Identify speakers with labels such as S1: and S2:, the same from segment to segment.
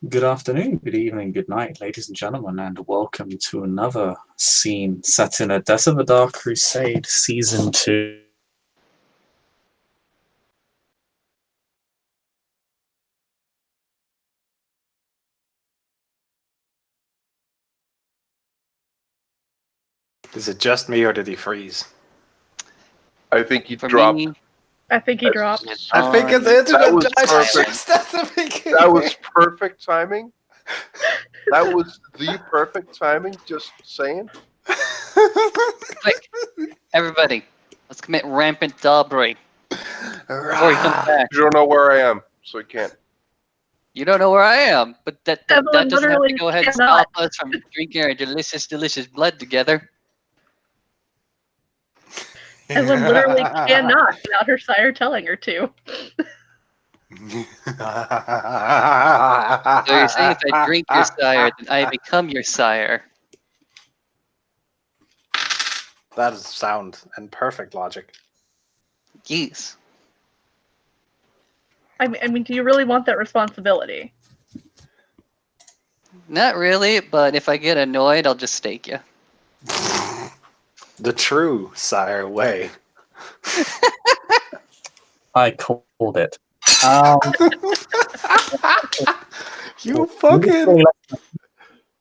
S1: Good afternoon, good evening, good night, ladies and gentlemen, and welcome to another scene set in Edessa the Dark Crusade Season 2.
S2: Is it just me or did he freeze?
S3: I think he
S4: For
S3: dropped.
S4: me,
S5: I think he dropped.
S4: it's
S2: I think his
S4: on.
S2: internet
S3: was
S2: died
S3: perfect.
S2: just at the beginning.
S3: That was perfect timing. That was the perfect timing. Just saying.
S4: Quick, everybody, let's commit rampant robbery before he comes back.
S3: You don't know where I am, so you can't.
S4: You don't know where I am, but that
S5: Evelyn
S4: doesn't have to
S5: literally
S4: go ahead and
S5: cannot.
S4: stop us from drinking our delicious blood together.
S5: Evelyn literally cannot without her sire telling her to.
S4: So you're saying if I drink your sire, then I become your sire?
S2: That is sound and perfect logic.
S4: Yes.
S5: I mean, do you really want that responsibility?
S4: Not really, but if I get annoyed, I'll just stake you.
S2: The true sire way.
S1: I called it.
S2: You fucking.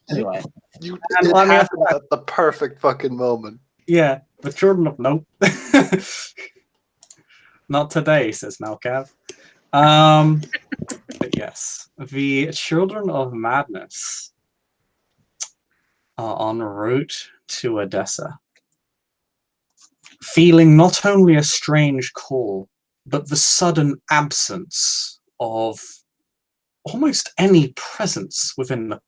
S1: Anyway,
S2: You
S1: And
S2: it
S1: let me
S2: happened at the perfect fucking moment.
S1: yeah, the children of nope. Not today, says Malkav. But yes, the Children of Madness are en route to Edessa, feeling not only a strange call, but the sudden absence of almost any presence within the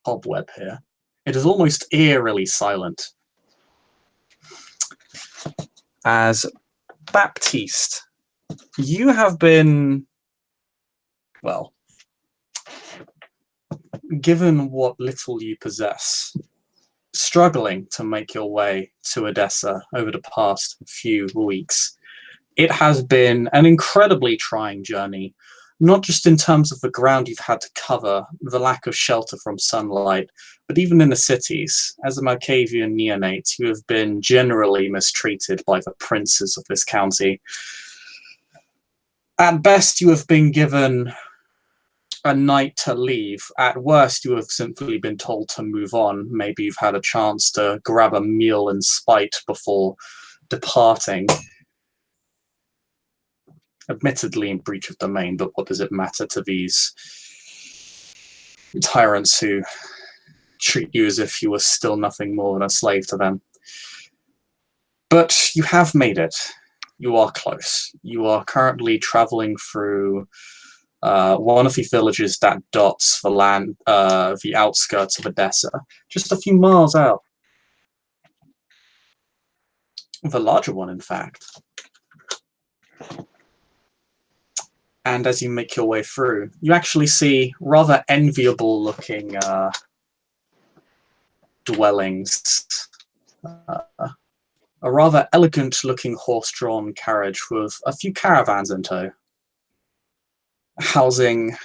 S1: cobweb here. It is almost eerily silent. As Baptiste, you have been, well, given what little you possess, struggling to make your way to Edessa over the past few weeks. It has been an incredibly trying journey, not just in terms of the ground you've had to cover, the lack of shelter from sunlight, but even in the cities. As a Malkavian neonate, you have been generally mistreated by the princes of this county. At best, you have been given a night to leave. At worst, you have simply been told to move on. Maybe you've had a chance to grab a meal in spite before departing. Admittedly in breach of domain, but what does it matter to these tyrants who treat you as if you were still nothing more than a slave to them? But you have made it. You are close. You are currently traveling through one of the villages that dots the land, the outskirts of Edessa, just a few miles out. The larger one, in fact. And as you make your way through, you actually see rather enviable-looking dwellings. A rather elegant-looking horse-drawn carriage with a few caravans in tow, housing,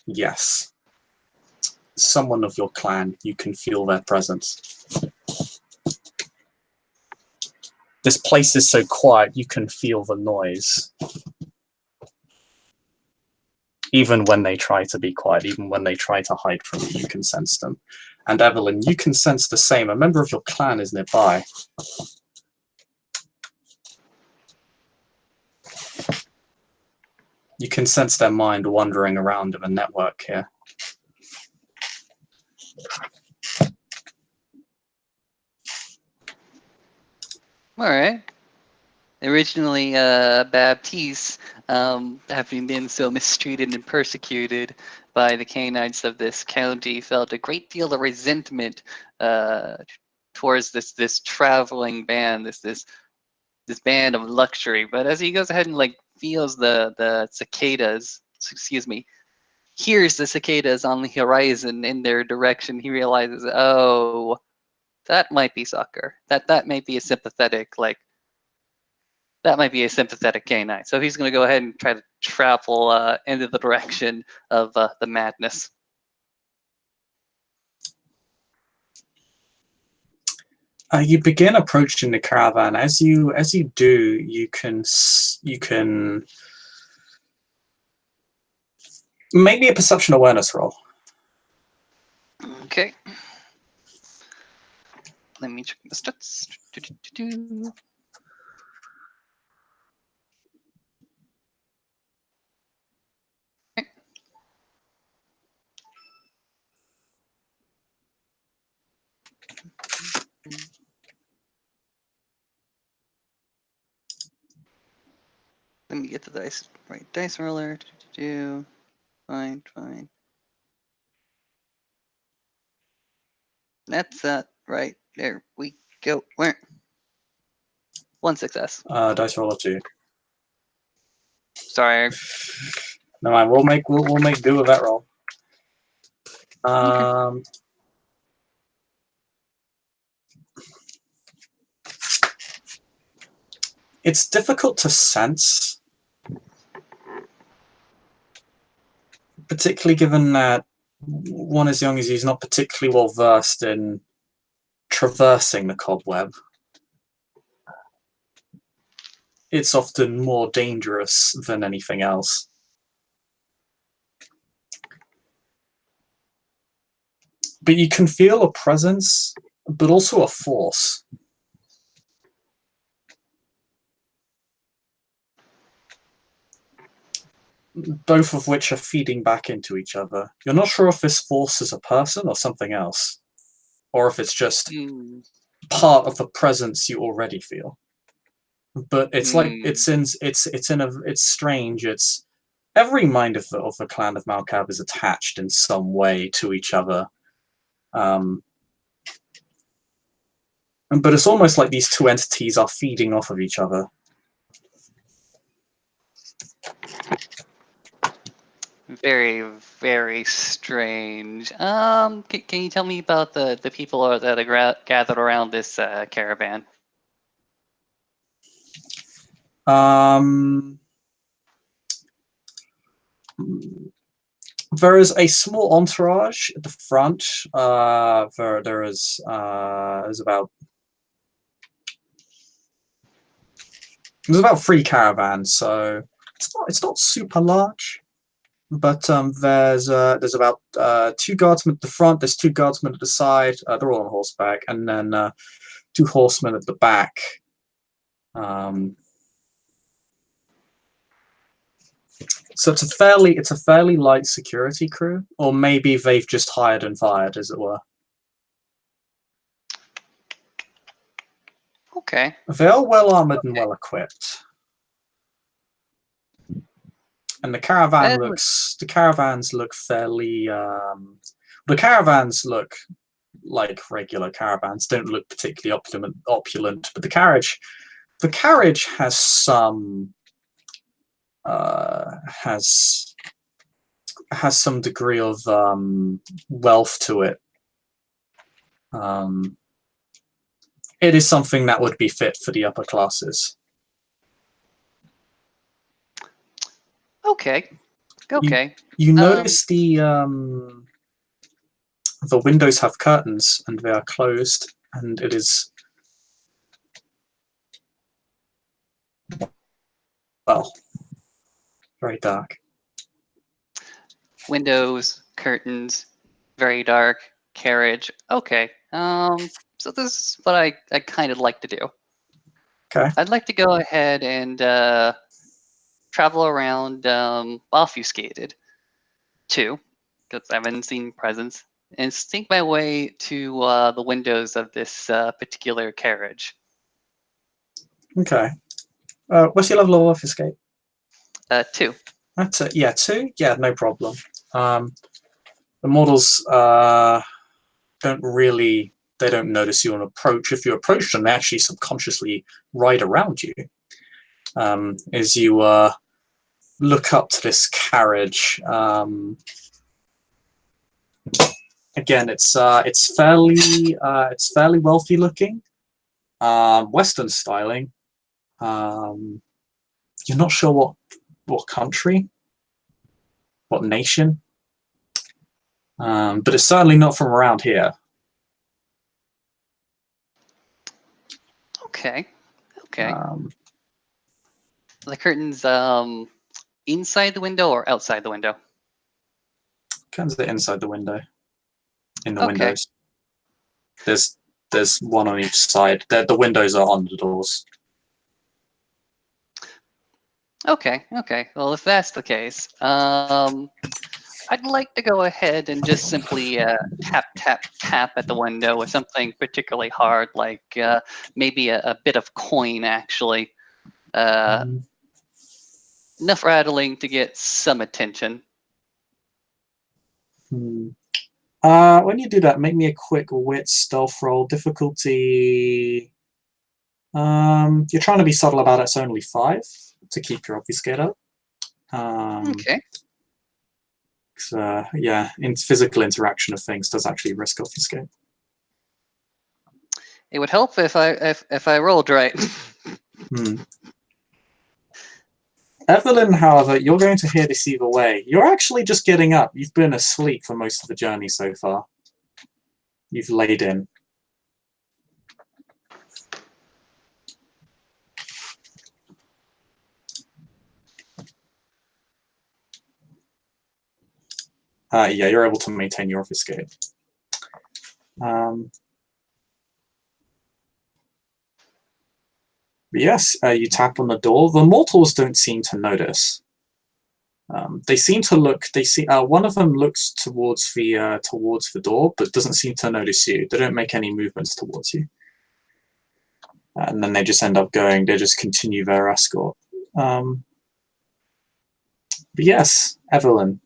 S1: yes, someone of your clan. You can feel their presence. This place is so quiet, you can feel the noise. Even when they try to be quiet, even when they try to hide from you, you can sense them. And Evelyn, you can sense the same. A member of your clan is nearby. You can sense their mind wandering around in a network here.
S4: All right. Originally, Baptiste, having been so mistreated and persecuted by the Canaanites of this county, felt a great deal of resentment towards this traveling band, this band of luxury. But as he goes ahead and feels the cicadas, excuse me, hears the cicadas on the horizon in their direction, he realizes, oh, that might be soccer. That might be a sympathetic That might be a sympathetic canine. So he's going to go ahead and try to travel into the direction of the madness.
S1: You begin approaching the caravan. As you do, you can make me a perception awareness roll.
S4: Okay. Let me check the stats. Do-do-do-do. Okay. Let me get the dice. Right, dice roller. Do-do-do. Fine, fine. That's right. There we go. Where? One success.
S1: Dice roller 2.
S4: Sorry.
S1: No mind. We'll make do with that roll. It's difficult to sense, particularly given that one as young as you is not particularly well versed in traversing the cobweb. It's often more dangerous than anything else. But you can feel a presence, but also a force. Both of which are feeding back into each other. You're not sure if this force is a person or something else, or if it's just part of the presence you already feel. But it's like it's strange. It's every mind of the clan of Malkav is attached in some way to each other. But it's almost like these two entities are feeding off of each other.
S4: Very, very strange. Can you tell me about the people that are gathered around this caravan?
S1: There is a small entourage at the front. There's about 3 caravans, so it's not super large. But there's about 2 guardsmen at the front. There's 2 guardsmen at the side. They're all on horseback, and then 2 horsemen at the back. So it's a fairly light security crew, or maybe they've just hired and fired, as it were.
S4: Okay.
S1: They are well armored and well equipped. And the caravans look fairly the caravans look like regular caravans, don't look particularly opulent, but the carriage has some has some degree of wealth to it. It is something that would be fit for the upper classes.
S4: Okay. Okay.
S1: You notice the windows have curtains and they are closed, and it is, well, very dark.
S4: Windows, curtains, very dark, carriage. Okay. So this is what I kind of like to do.
S1: Okay.
S4: I'd like to go ahead and travel around obfuscated too, because I haven't seen presence, and sneak my way to the windows of this particular carriage.
S1: Okay. What's your level of obfuscate?
S4: 2.
S1: That's it. Yeah, 2. Yeah, no problem. The models don't notice you on approach. If you approach them, they actually subconsciously ride around you. As you look up to this carriage. Again, it's fairly wealthy looking, Western styling, You're not sure what country, what nation, but it's certainly not from around here.
S4: Okay. Okay.
S1: Um,
S4: The curtains inside the window or outside the window?
S1: Curtains are inside the window, in the
S4: Okay.
S1: windows. There's one on each side. The windows are on the doors.
S4: Okay. Okay. Well, if that's the case, I'd like to go ahead and just simply tap, tap, tap at the window with something particularly hard, like maybe a bit of coin, actually. Enough rattling to get some attention.
S1: When you do that, make me a quick wit stealth roll. Difficulty. You're trying to be subtle about it. It's only 5 to keep your obfuscate up.
S4: Okay.
S1: Yeah, in physical interaction of things does actually risk obfuscate.
S4: It would help if I rolled right.
S1: Evelyn, however, you're going to hear this either way. You're actually just getting up. You've been asleep for most of the journey so far. You've laid in. Yeah, you're able to maintain your obfuscate. Yes, you tap on the door. The mortals don't seem to notice. They seem to look. They see one of them looks towards the door, but doesn't seem to notice you. They don't make any movements towards you, and then they just end up going. They just continue their escort. But yes, Evelyn,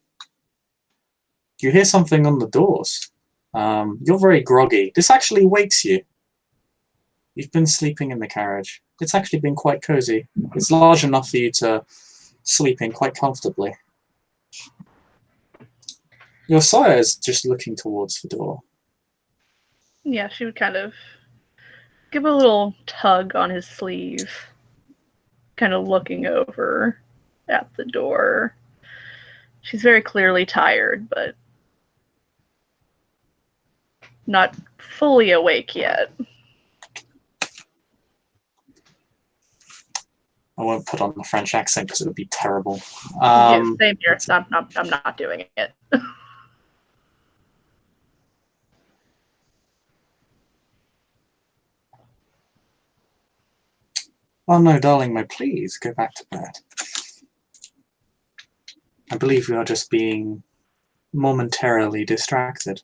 S1: you hear something on the doors. You're very groggy. This actually wakes you. You've been sleeping in the carriage. It's actually been quite cozy. It's large enough for you to sleep in quite comfortably. Your sire is just looking towards the door.
S5: Yeah, she would kind of give a little tug on his sleeve, kind of looking over at the door. She's very clearly tired, but not fully awake yet.
S1: I won't put on the French accent because it would be terrible.
S5: Yeah, same here. I'm not doing it.
S1: Oh no, darling, my please, go back to bed. I believe we are just being momentarily distracted.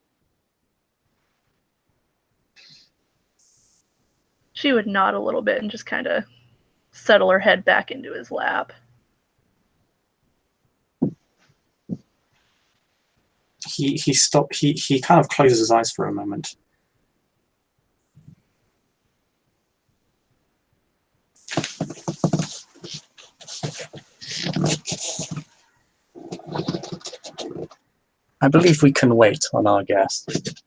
S5: She would nod a little bit and just kind of settle her head back into his lap.
S1: He kind of closes his eyes for a moment. I believe we can wait on our guest.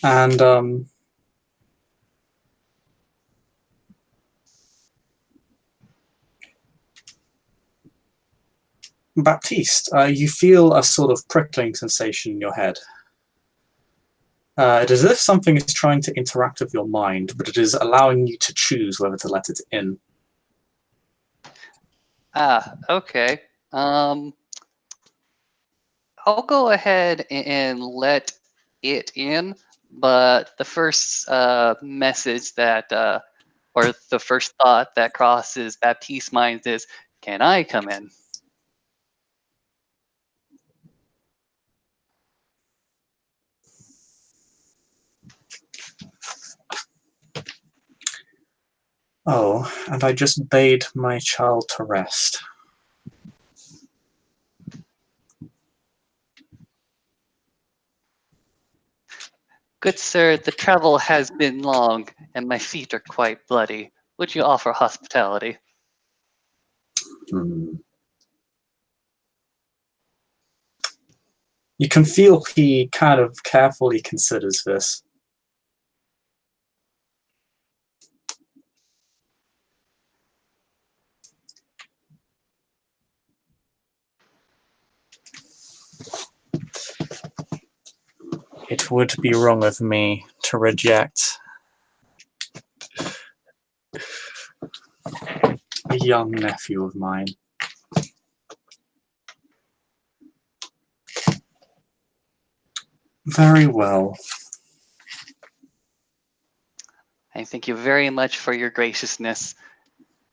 S1: And Baptiste, you feel a sort of prickling sensation in your head. It is as if something is trying to interact with your mind, but it is allowing you to choose whether to let it in.
S4: Okay. I'll go ahead and let it in, but the first message that, or the first thought that crosses Baptiste's mind is, can I come in?
S1: Oh, and I just bade my child to rest.
S4: Good sir, the travel has been long, and my feet are quite bloody. Would you offer hospitality?
S1: You can feel he kind of carefully considers this. It would be wrong of me to reject a young nephew of mine. Very well.
S4: I thank you very much for your graciousness.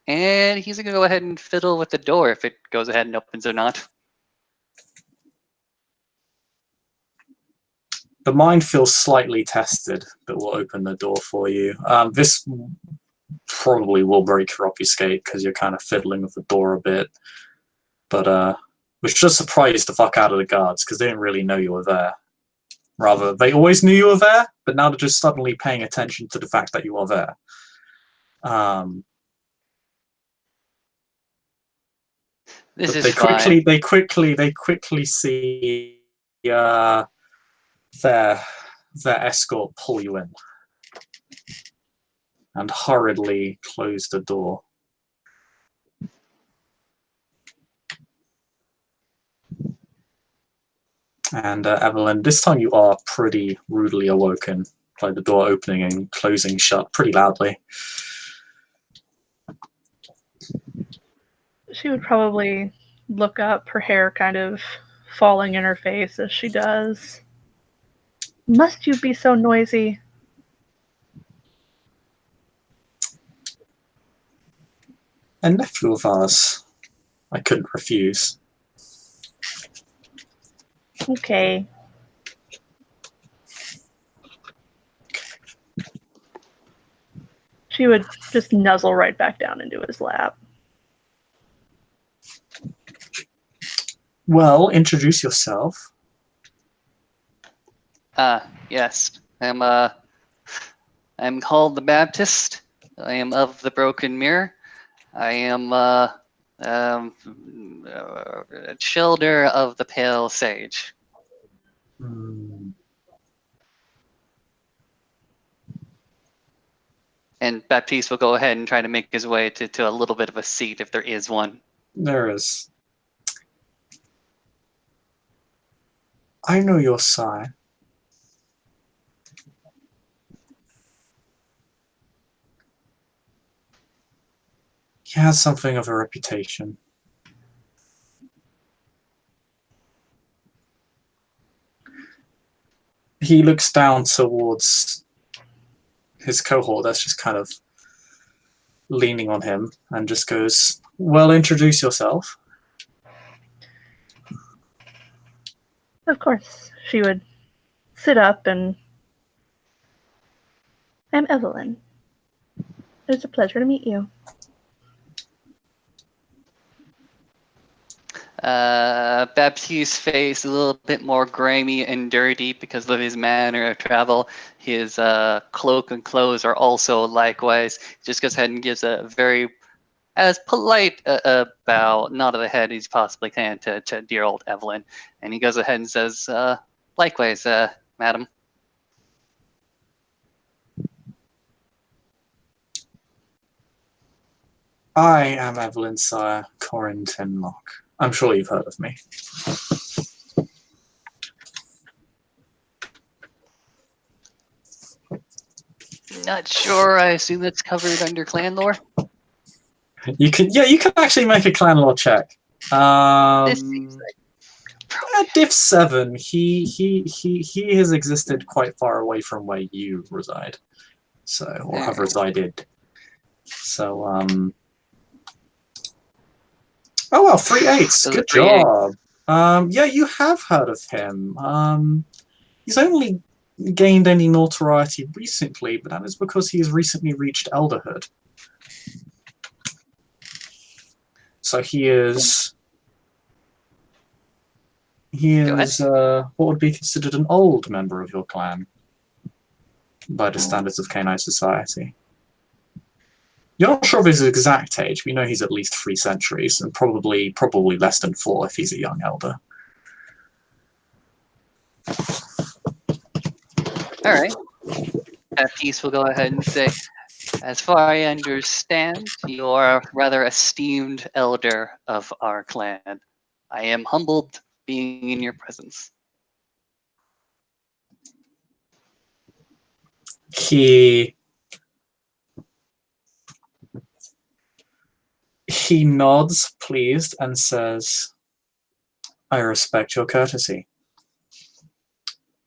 S4: And he's going to go ahead and fiddle with the door if it goes ahead and opens or not.
S1: The mind feels slightly tested, but will open the door for you. This probably will break your obfuscate because you're kind of fiddling with the door a bit. But which just surprised the fuck out of the guards because they didn't really know you were there. Rather, they always knew you were there, but now they're just suddenly paying attention to the fact that you are there.
S4: This
S1: but
S4: is
S1: they
S4: fine.
S1: quickly see their escort pull you in and hurriedly close the door. And Evelyn, this time you are pretty rudely awoken by the door opening and closing shut pretty loudly.
S5: She would probably look up, her hair kind of falling in her face as she does. Must you be so noisy?
S1: A nephew of ours. I couldn't refuse.
S5: Okay. She would just nuzzle right back down into his lap.
S1: Well, introduce yourself.
S4: Yes. I'm called the Baptist. I am of the Broken Mirror. I am a childer of the Pale Sage. And Baptiste will go ahead and try to make his way to a little bit of a seat if there is one.
S1: There is. I know your sire. He has something of a reputation. He looks down towards his cohort that's just kind of leaning on him and just goes, well, introduce yourself.
S5: Of course, she would sit up and... I'm Evelyn. It's a pleasure to meet you.
S4: Baptiste's face a little bit more grimy and dirty because of his manner of travel. His cloak and clothes are also likewise. He just goes ahead and gives a very as polite a bow, nod of the head as he possibly can to dear old Evelyn. And he goes ahead and says, likewise, madam.
S1: I am Evelyn, sire, Corin Tinlock. I'm sure you've heard of me.
S4: Not sure. I assume that's covered under clan lore.
S1: You can actually make a clan lore check.
S4: This seems like
S1: At Div 7, he has existed quite far away from where you reside, so or have resided. So oh well, 3 8s.
S4: Those
S1: Good
S4: are 3
S1: job. Yeah, you have heard of him. He's only gained any notoriety recently, but that is because he has recently reached elderhood. So he is what would be considered an old member of your clan by the standards of canine society. You're not sure of his exact age, but you know he's at least 3 centuries, and probably less than 4 if he's a young elder.
S4: All right. Baptiste will go ahead and say, as far as I understand, you are a rather esteemed elder of our clan. I am humbled being in your presence.
S1: He nods, pleased, and says, I respect your courtesy.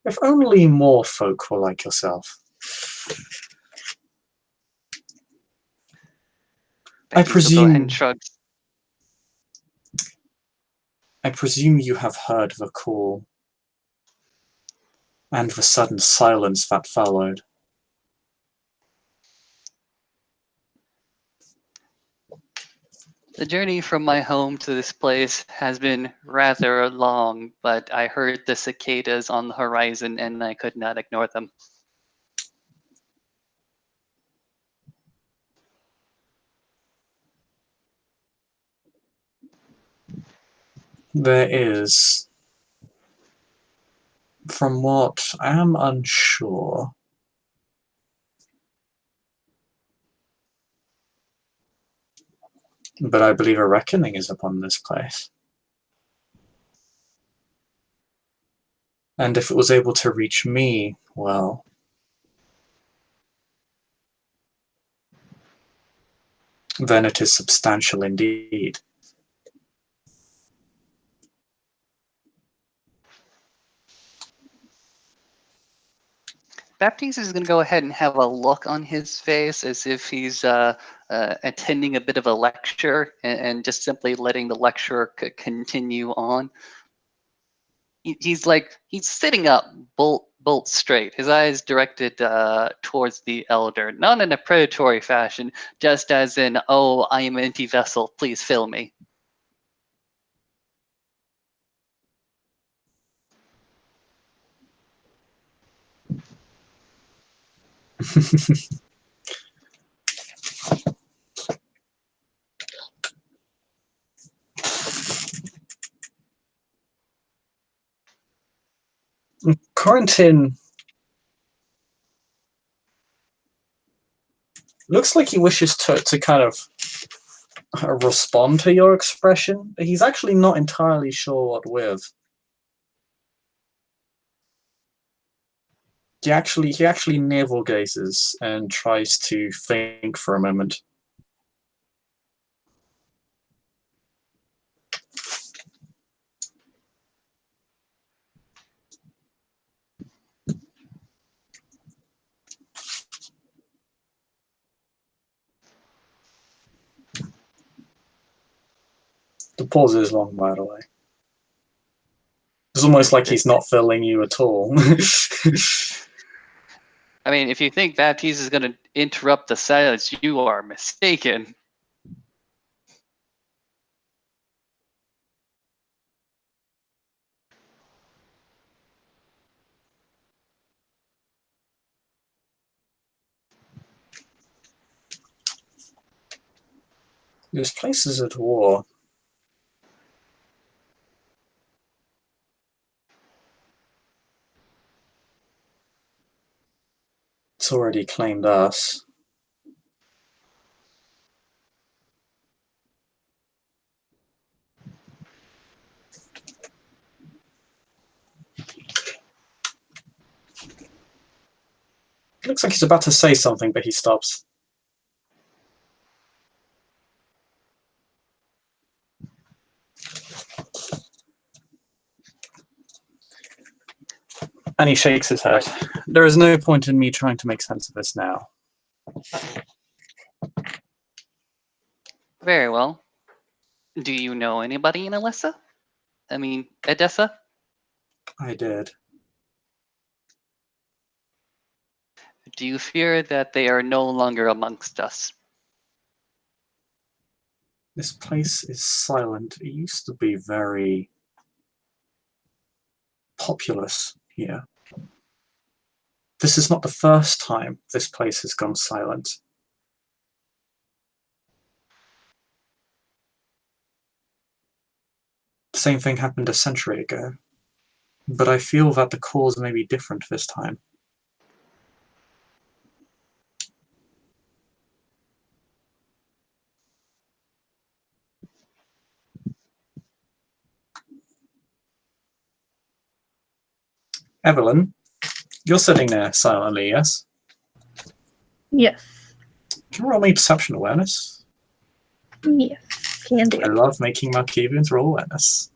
S1: If only more folk were like yourself.
S4: Baptiste will go ahead and shrug.
S1: I presume you have heard the call and the sudden silence that followed.
S4: The journey from my home to this place has been rather long, but I heard the cicadas on the horizon and I could not ignore them.
S1: There is, from what I am unsure, but I believe a reckoning is upon this place. And if it was able to reach me, well, then it is substantial indeed.
S4: Baptiste is going to go ahead and have a look on his face as if he's attending a bit of a lecture and just simply letting the lecturer continue on. He's sitting up bolt straight, his eyes directed towards the elder, not in a predatory fashion, just as in, oh, I am an empty vessel, please fill me.
S1: Corentin looks like he wishes to kind of respond to your expression, but he's actually not entirely sure what with. He actually navel gazes and tries to think for a moment. The pause is long, by the way. It's almost like he's not filling you at all.
S4: I mean, if you think Baptiste is going to interrupt the silence, you are mistaken.
S1: This place is at war. It's already claimed us. Looks like he's about to say something, but he stops. And he shakes his head. There is no point in me trying to make sense of this now.
S4: Very well. Do you know anybody in Edessa? I mean, Edessa?
S1: I did.
S4: Do you fear that they are no longer amongst us?
S1: This place is silent. It used to be very populous here. This is not the first time this place has gone silent. The same thing happened a century ago. but I feel that the cause may be different this time. Evelyn, you're sitting there silently, yes?
S5: Yes.
S1: Can you roll me perception awareness?
S5: Yes. Can
S1: I
S5: do.
S1: love making Malkavians roll awareness.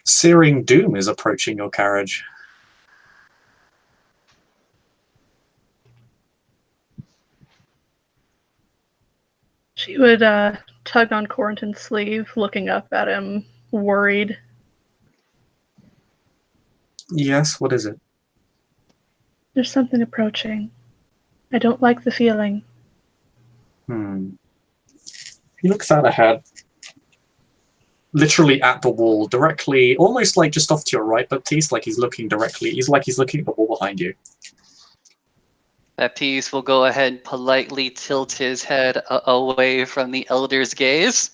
S1: Searing doom is approaching your carriage.
S5: She would tug on Corrinton's sleeve, looking up at him, worried.
S1: Yes, what is it?
S5: There's something approaching. I don't like the feeling.
S1: He looks out ahead, literally at the wall, directly, almost like just off to your right, Baptiste, like he's looking directly, he's looking at the wall behind you.
S4: Baptiste will go ahead and politely tilt his head away from the elder's gaze.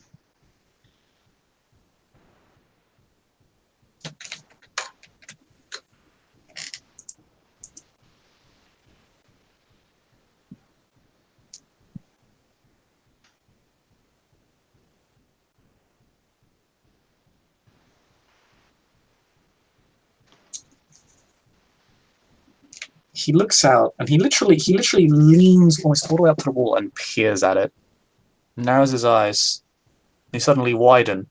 S1: He looks out, and he literally leans almost all the way up to the wall and peers at it. Narrows his eyes. They suddenly widen.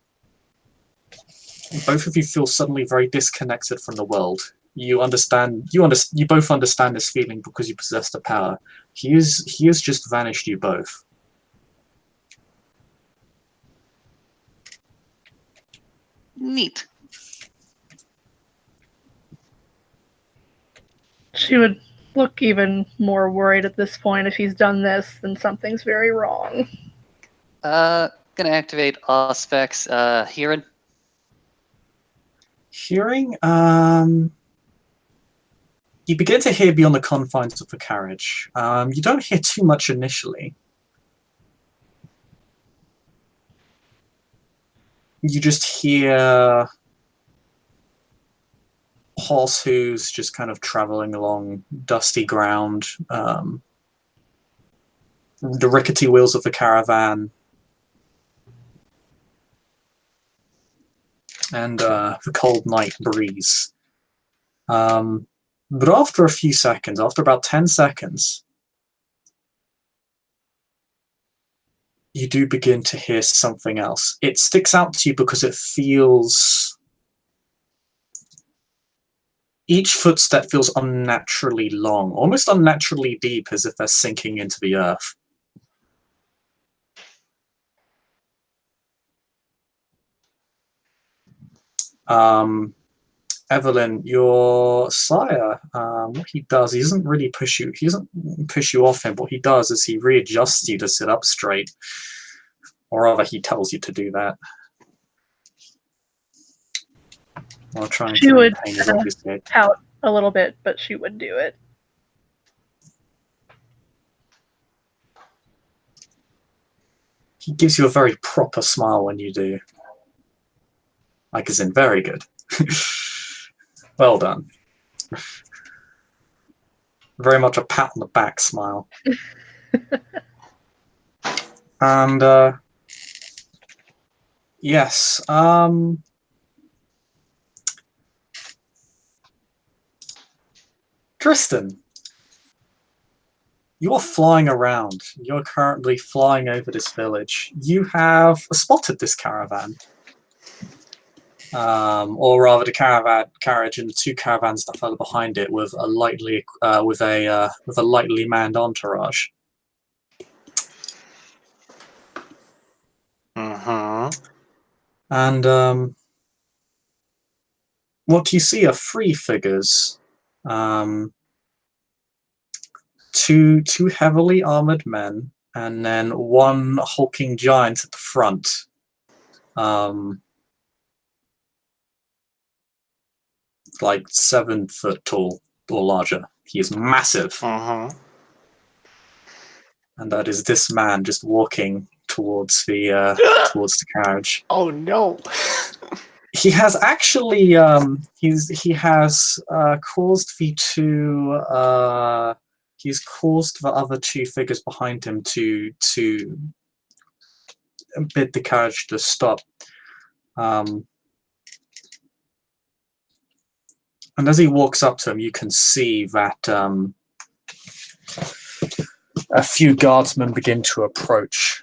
S1: Both of you feel suddenly very disconnected from the world. You both understand this feeling because you possess the power. He has just vanished you both.
S4: Neat.
S5: She would look even more worried at this point. If he's done this, then something's very wrong.
S4: Gonna activate Auspex hearing.
S1: Hearing, you begin to hear beyond the confines of the carriage. You don't hear too much initially. You just hear horse hooves just kind of traveling along dusty ground. The rickety wheels of the caravan. And the cold night breeze. But after a few seconds, after about 10 seconds, you do begin to hear something else. It sticks out to you because it feels... Each footstep feels unnaturally long, almost unnaturally deep, as if they're sinking into the earth. Evelyn, your sire, what he does, he doesn't push you off him. What he does is he readjusts you to sit up straight. Or rather, he tells you to do that. While trying
S5: She
S1: to
S5: would
S1: maintain his obvious state.
S5: pout a little bit, but she would do it.
S1: He gives you a very proper smile when you do. Like as in, very good. Well done. Very much a pat on the back smile. And, yes, Tristan, you're flying around. You're currently flying over this village. You have spotted this caravan. or rather the carriage and the two caravans that follow behind it with a lightly manned entourage. And what you see are three figures, two heavily armored men, and then one hulking giant at the front. Like 7 foot tall or larger. He is massive. And that is this man just walking towards the carriage.
S2: Oh no!
S1: He has actually he has caused the other two figures behind him to bid the carriage to stop. And as he walks up to him, you can see that a few guardsmen begin to approach.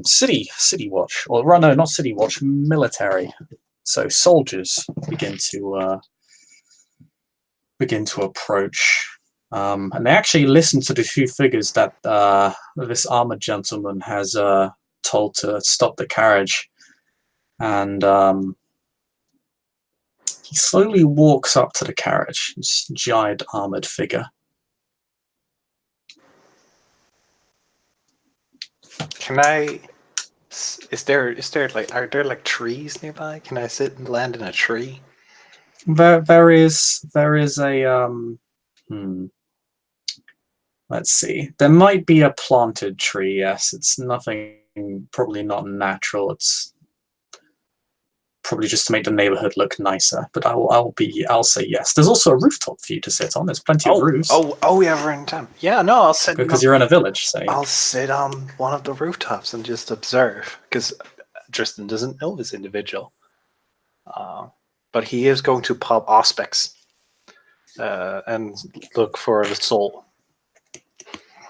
S1: City watch, or no, not city watch, military. So soldiers begin to approach, and they actually listen to the two figures that this armored gentleman has told to stop the carriage, and he slowly walks up to the carriage. This giant armored figure.
S2: Can I? Is there like, are there like trees nearby? Can I sit and land in a tree?
S1: There is a let's see. There might be a planted tree. Yes, it's nothing. Probably not natural. It's probably just to make the neighborhood look nicer. But I'll say yes. There's also a rooftop for you to sit on. There's plenty of roofs.
S2: Oh, yeah, we're in town. Yeah, no, I'll sit
S1: because you're in a village. So
S2: I'll sit on one of the rooftops and just observe, because Tristan doesn't know this individual. But he is going to pop Auspex and look for the soul.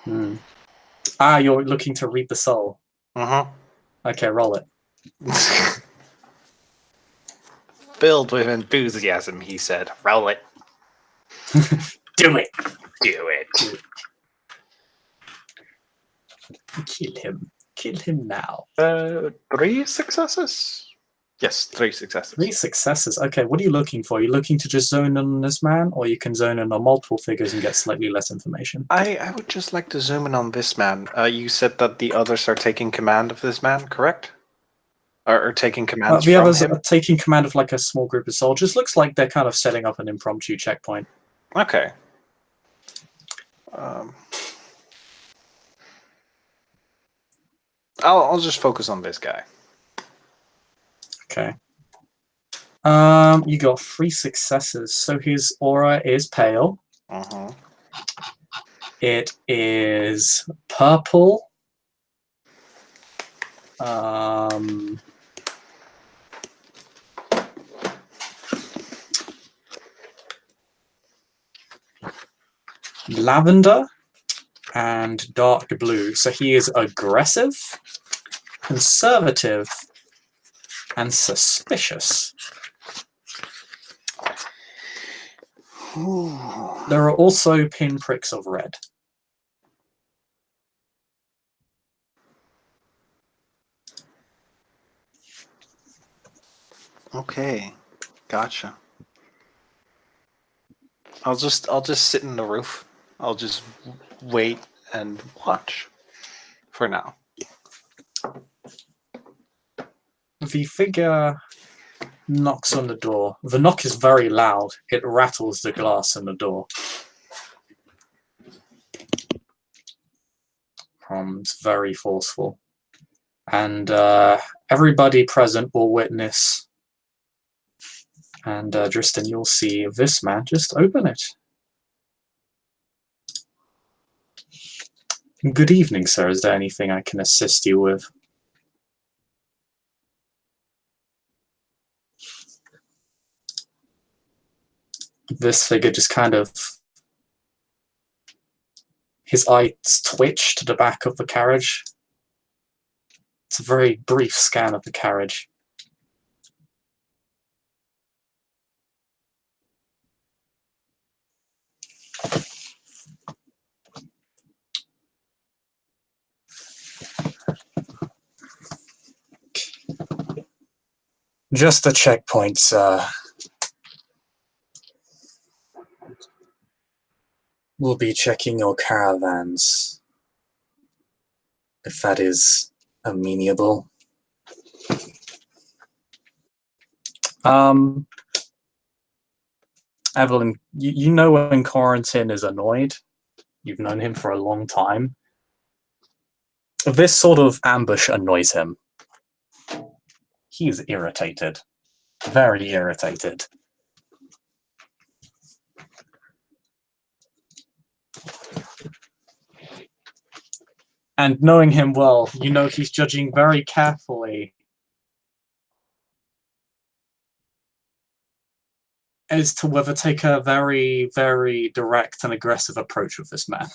S1: You're looking to read the soul. Okay, roll it.
S2: Filled with enthusiasm, he said, "Roll it."
S1: Do it.
S2: Do it.
S1: Kill him. Kill him now.
S2: 3 successes? Yes, 3 successes.
S1: 3 successes. Okay, what are you looking for? Are you looking to just zone in on this man, or you can zone in on multiple figures and get slightly less information?
S2: I would just like to zoom in on this man. You said that the others are taking command of this man, correct? Or taking command
S1: The
S2: from
S1: others
S2: him?
S1: are taking command of like a small group of soldiers. Looks like they're kind of setting up an impromptu checkpoint.
S2: Okay. I'll just focus on this guy.
S1: Okay. You got 3 successes. So his aura is pale. It is purple. Lavender and dark blue. So he is aggressive, conservative, and suspicious. There are also pinpricks of red.
S2: Okay, gotcha. I'll just sit in the roof. I'll just wait and watch for now.
S1: The figure knocks on the door. The knock is very loud. It rattles the glass in the door. It's very forceful. And everybody present will witness. And Tristan, you'll see this man just open it. Good evening, sir. Is there anything I can assist you with? This figure just kind of... His eyes twitch to the back of the carriage. It's a very brief scan of the carriage. Just a checkpoint, sir. We'll be checking your caravans, if that is amenable. Evelyn, you know when Corentin is annoyed? You've known him for a long time. This sort of ambush annoys him. He's irritated. Very irritated. And knowing him well, you know he's judging very carefully as to whether to take a very, very direct and aggressive approach with this man.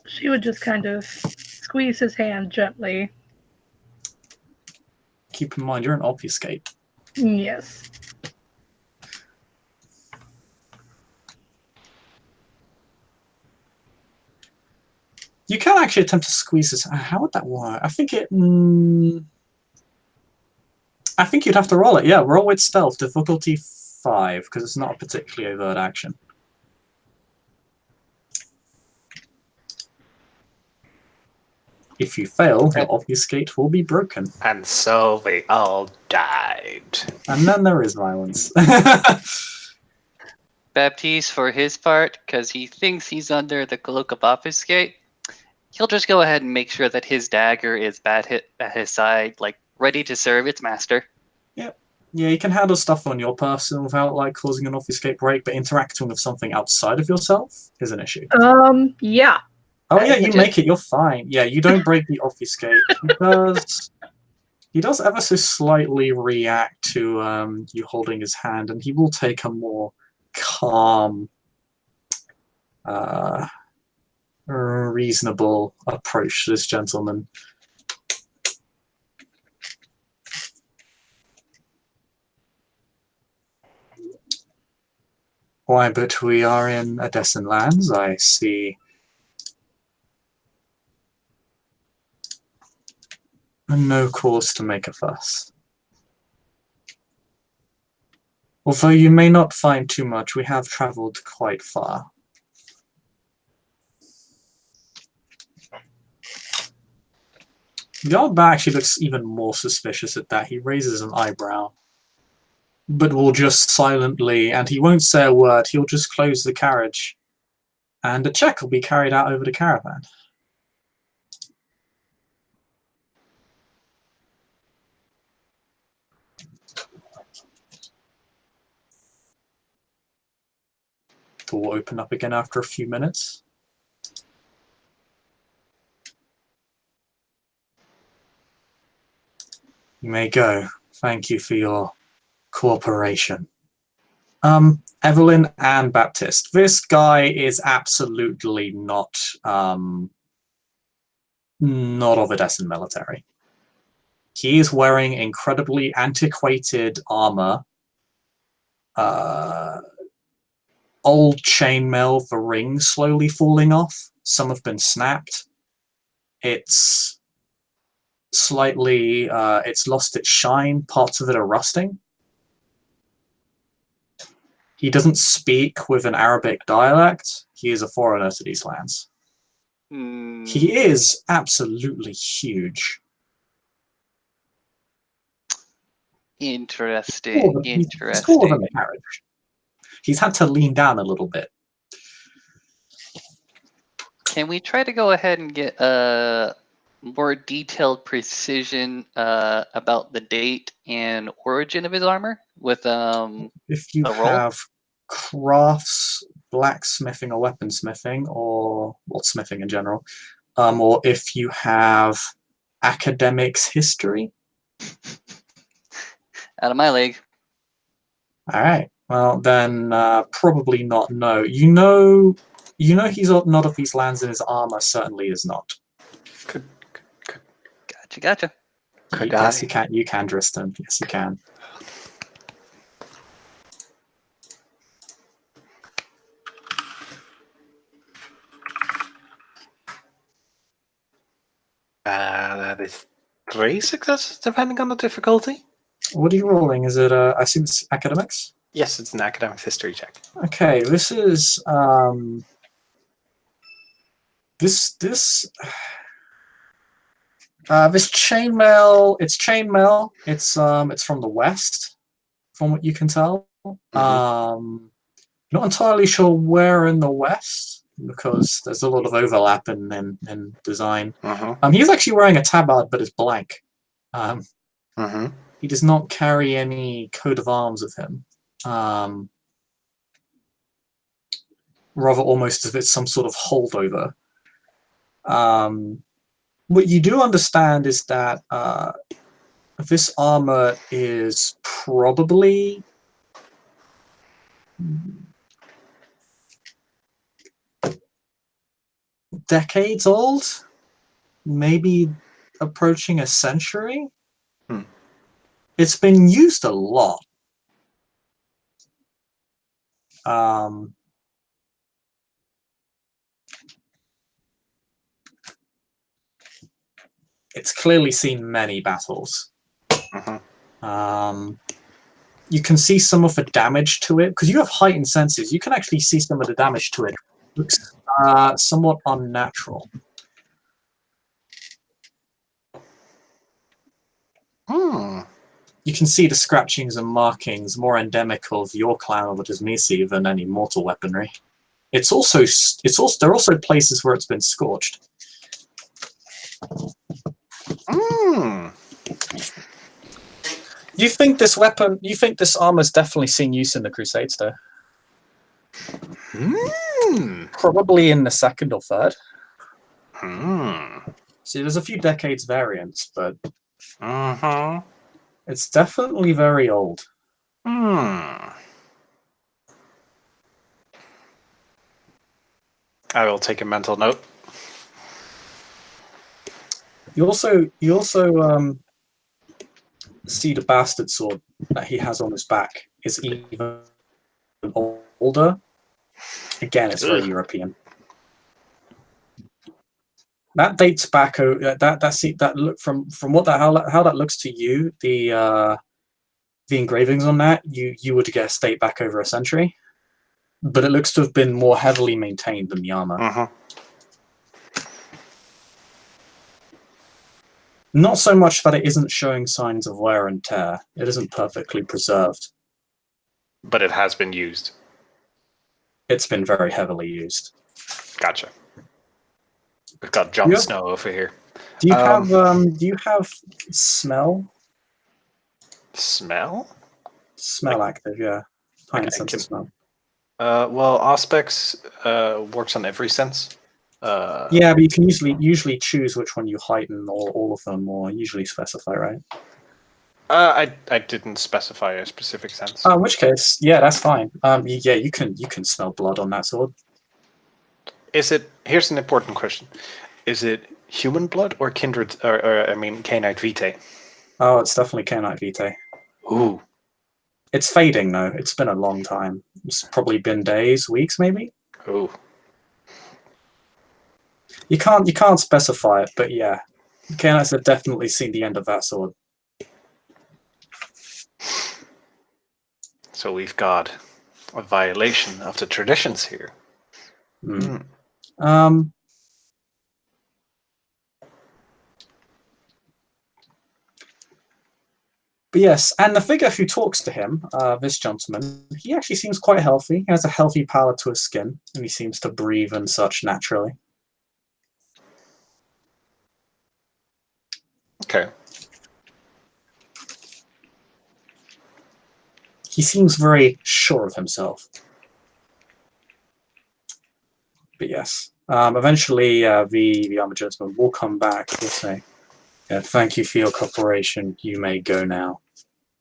S5: She would just kind of squeeze his hand gently.
S1: Keep in mind, you're an obfuscate.
S5: Yes.
S1: You can actually attempt to squeeze this. How would that work? I think it. I think you'd have to roll it. Yeah, roll with stealth, difficulty 5, because it's not a particularly overt action. If you fail, your obfuscate will be broken.
S2: And so they all died.
S1: And then there is violence.
S4: Baptiste, for his part, because he thinks he's under the cloak of obfuscate, he'll just go ahead and make sure that his dagger is at his side, like ready to serve its master.
S1: Yep. Yeah, you can handle stuff on your person without like causing an obfuscate break, but interacting with something outside of yourself is an issue.
S5: Yeah.
S1: Oh yeah, you make it, you're fine. Yeah, you don't break the obfuscate. He does ever so slightly react to you holding his hand, and he will take a more calm, reasonable approach to this gentleman. Why, but we are in Edessan lands, I see. No cause to make a fuss. Although you may not find too much, we have travelled quite far. The old man actually looks even more suspicious at that. He raises an eyebrow, but will just silently, and he won't say a word, he'll just close the carriage, and a check will be carried out over the caravan. Will open up again after a few minutes. You may go. Thank you for your cooperation. Evelyn and Baptiste. This guy is absolutely not of Edessan military. He is wearing incredibly antiquated armor. Old chainmail, the rings slowly falling off. Some have been snapped. It's slightly, it's lost its shine. Parts of it are rusting. He doesn't speak with an Arabic dialect. He is a foreigner to these lands. He is absolutely huge.
S4: Interesting.
S1: He's taller than the carriage. He's had to lean down a little bit.
S4: Can we try to go ahead and get more detailed precision about the date and origin of his armor with
S1: if you have crafts, blacksmithing or weaponsmithing, or smithing in general, or if you have academics history.
S4: Out of my league.
S1: All right. Well, then probably not. No. You know he's not of these lands, and his armor certainly is not.
S4: Gotcha.
S1: Yes, you can. You can, Dristan. Yes, you can.
S2: That is 3 successes, depending on the difficulty.
S1: What are you rolling? Is it, I assume it's academics?
S2: Yes, it's an academics history check.
S1: Okay, this is, this chainmail, it's from the west, from what you can tell. Not entirely sure where in the west, because there's a lot of overlap in design. He's actually wearing a tabard, but it's blank. He does not carry any coat of arms with him. Rather almost as if it's some sort of holdover. What you do understand is that this armor is probably decades old, maybe approaching a century. It's been used a lot. It's clearly seen many battles. You can see some of the damage to it, because you have heightened senses. You can actually see some of the damage to it. It looks somewhat unnatural. You can see the scratchings and markings more endemic of your clan or the Dismisi than any mortal weaponry. There are also places where it's been scorched. You think this armor's definitely seen use in the Crusades, though? Probably in the second or third. See, there's a few decades variants, but it's definitely very old.
S2: I will take a mental note.
S1: You also see the bastard sword that he has on his back is even older. Again, it's very European. That dates back. That look from how that looks to you. The engravings on that you would guess date back over a century, but it looks to have been more heavily maintained than the armor. Not so much that it isn't showing signs of wear and tear. It isn't perfectly preserved.
S2: But it has been used.
S1: It's been very heavily used.
S2: Gotcha. We've got Jon Snow over here.
S1: Do you have smell?
S2: Smell?
S1: Smell active, yeah. Heightened sense of smell.
S2: Well, Auspex works on every sense.
S1: Yeah, but you can usually choose which one you heighten, or all of them, or usually specify, right?
S2: I didn't specify a specific sense.
S1: In which case, yeah, that's fine. Yeah, you can smell blood on that sword.
S2: Here's an important question: is it human blood or kindred, or I mean, Cainite Vitae?
S1: Oh, it's definitely Cainite Vitae.
S2: Ooh.
S1: It's fading though. It's been a long time. It's probably been days, weeks, maybe.
S2: Ooh.
S1: You can't specify it, but yeah, Cainites have definitely seen the end of that sword.
S2: So we've got a violation of the traditions here.
S1: But yes, and the figure who talks to him, this gentleman, he actually seems quite healthy. He has a healthy pallor to his skin, and he seems to breathe and such naturally.
S2: Okay.
S1: He seems very sure of himself. But yes, eventually the armored gentleman will come back. He'll say, "Thank you for your cooperation. You may go now,"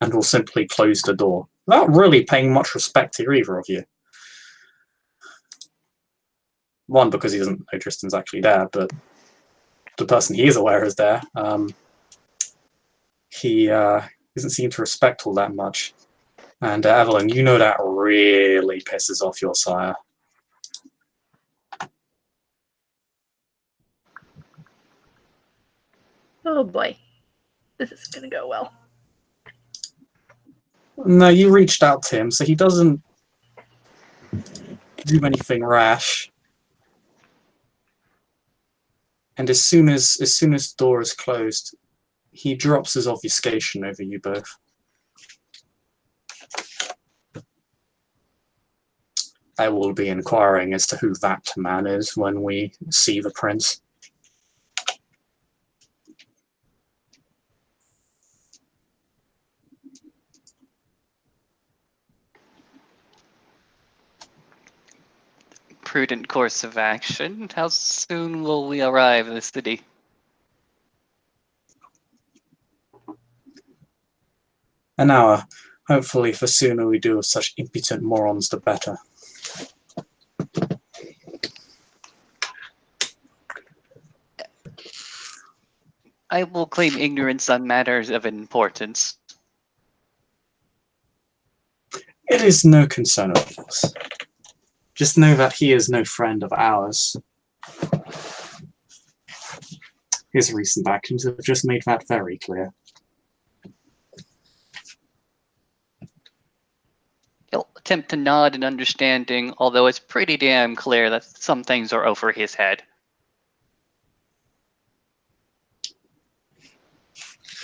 S1: and will simply close the door without really paying much respect to either of you. One, because he doesn't know Tristan's actually there, but the person he is aware is there. He doesn't seem to respect all that much. And Evelyn, you know that really pisses off your sire.
S5: Oh boy. This is gonna go well.
S1: No, you reached out to him, so he doesn't do anything rash. And as soon as the door is closed, he drops his obfuscation over you both. I will be inquiring as to who that man is when we see the prince.
S4: Prudent course of action. How soon will we arrive in the city?
S1: An hour. Hopefully, the sooner we do with such impotent morons, the better.
S4: I will claim ignorance on matters of importance.
S1: It is no concern of yours. Just know that he is no friend of ours. His recent actions have just made that very clear.
S4: He'll attempt to nod in understanding, although it's pretty damn clear that some things are over his head.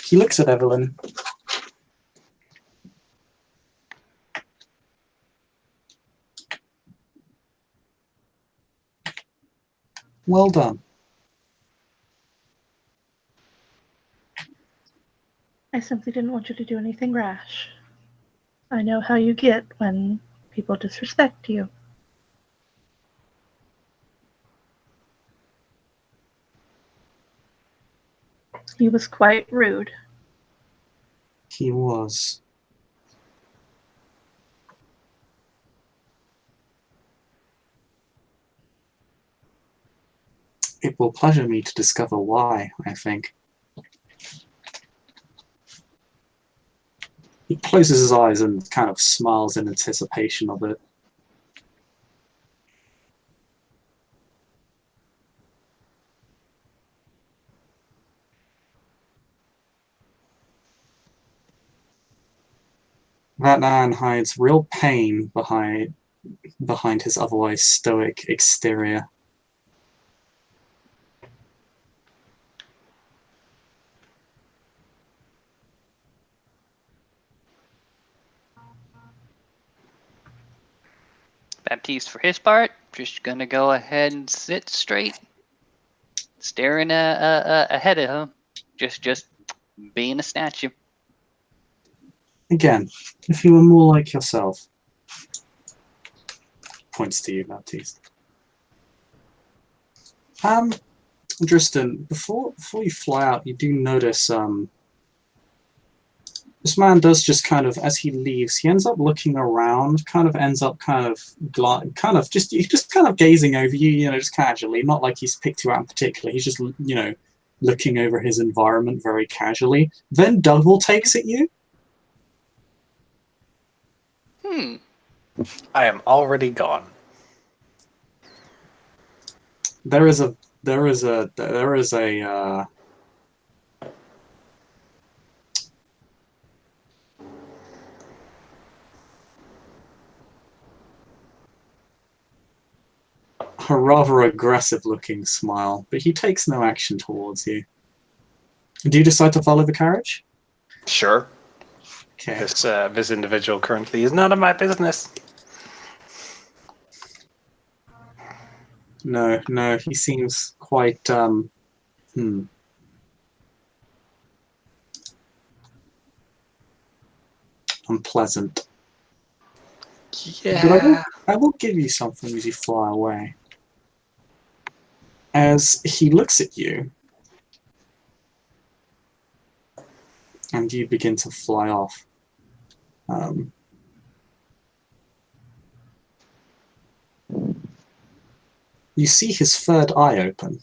S1: He looks at Evelyn. Well done.
S5: I simply didn't want you to do anything rash. I know how you get when people disrespect you. He was quite rude.
S1: He was. It will pleasure me to discover why, I think. He closes his eyes and kind of smiles in anticipation of it. That man hides real pain behind his otherwise stoic exterior.
S4: Baptiste, for his part, just gonna go ahead and sit straight, staring ahead of him, just being a statue.
S1: Again, if you were more like yourself. Points to you, Baptiste. Tristan, before you fly out, you do notice this man does just kind of, as he leaves, he ends up looking around, ends up just kind of gazing over you, you know, just casually, not like he's picked you out in particular. He's just, you know, looking over his environment very casually. Then double takes at you.
S2: I am already gone.
S1: There is a rather aggressive-looking smile, but he takes no action towards you. Do you decide to follow the carriage?
S2: Sure.
S1: Okay.
S2: This individual currently is none of my business.
S1: No, he seems quite, unpleasant.
S2: Yeah.
S1: But I will give you something as you fly away. As he looks at you, and you begin to fly off. You see his third eye open.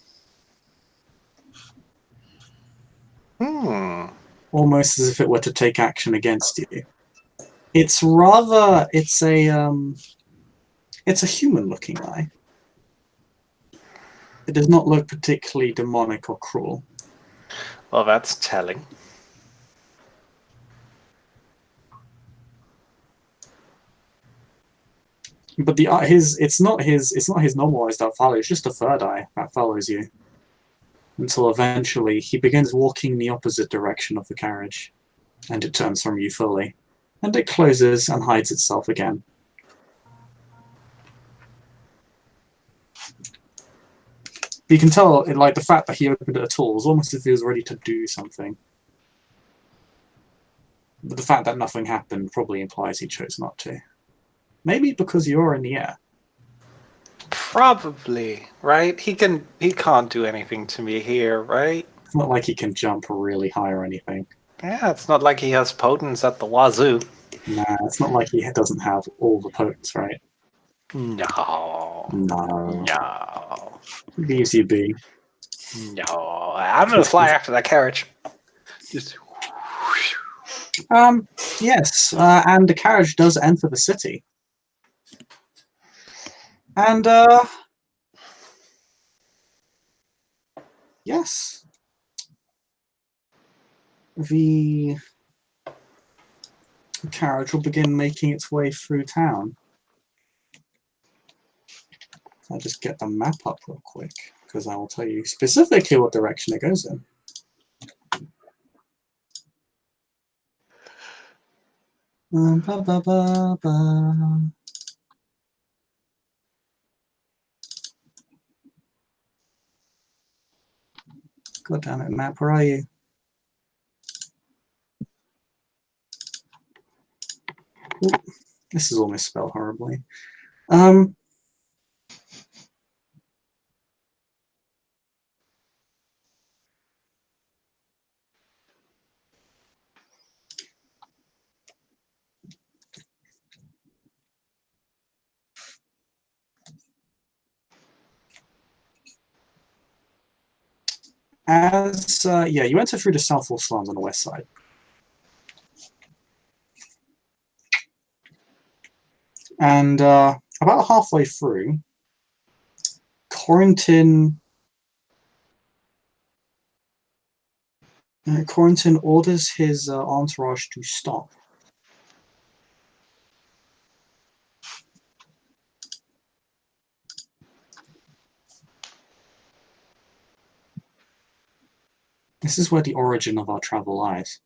S1: Almost as if it were to take action against you. It's a human-looking eye. It does not look particularly demonic or cruel.
S2: Well, that's telling.
S1: But it's not his normal eyes that follow. It's just a third eye that follows you until eventually he begins walking the opposite direction of the carriage, and it turns from you fully, and it closes and hides itself again. You can tell, like, the fact that he opened it at all was almost as if he was ready to do something. But the fact that nothing happened probably implies he chose not to. Maybe because you're in the air.
S2: Probably, right? He can't do anything to me here, right?
S1: It's not like he can jump really high or anything.
S2: Yeah, it's not like he has potence at the wazoo.
S1: Nah, it's not like he doesn't have all the potence, right?
S2: No.
S1: No.
S2: No.
S1: Leaves you be.
S2: No. I'm gonna fly after that carriage. Just
S1: Yes, and the carriage does enter the city. And, yes. The carriage will begin making its way through town. I'll just get the map up real quick, because I will tell you specifically what direction it goes in. Ba, ba, ba, ba. God damn it, map, where are you? Ooh, this is all misspelled horribly. Yeah, you enter through the Southwall slums on the west side. And about halfway through, Corrington orders his entourage to stop. This is where the origin of our travel lies.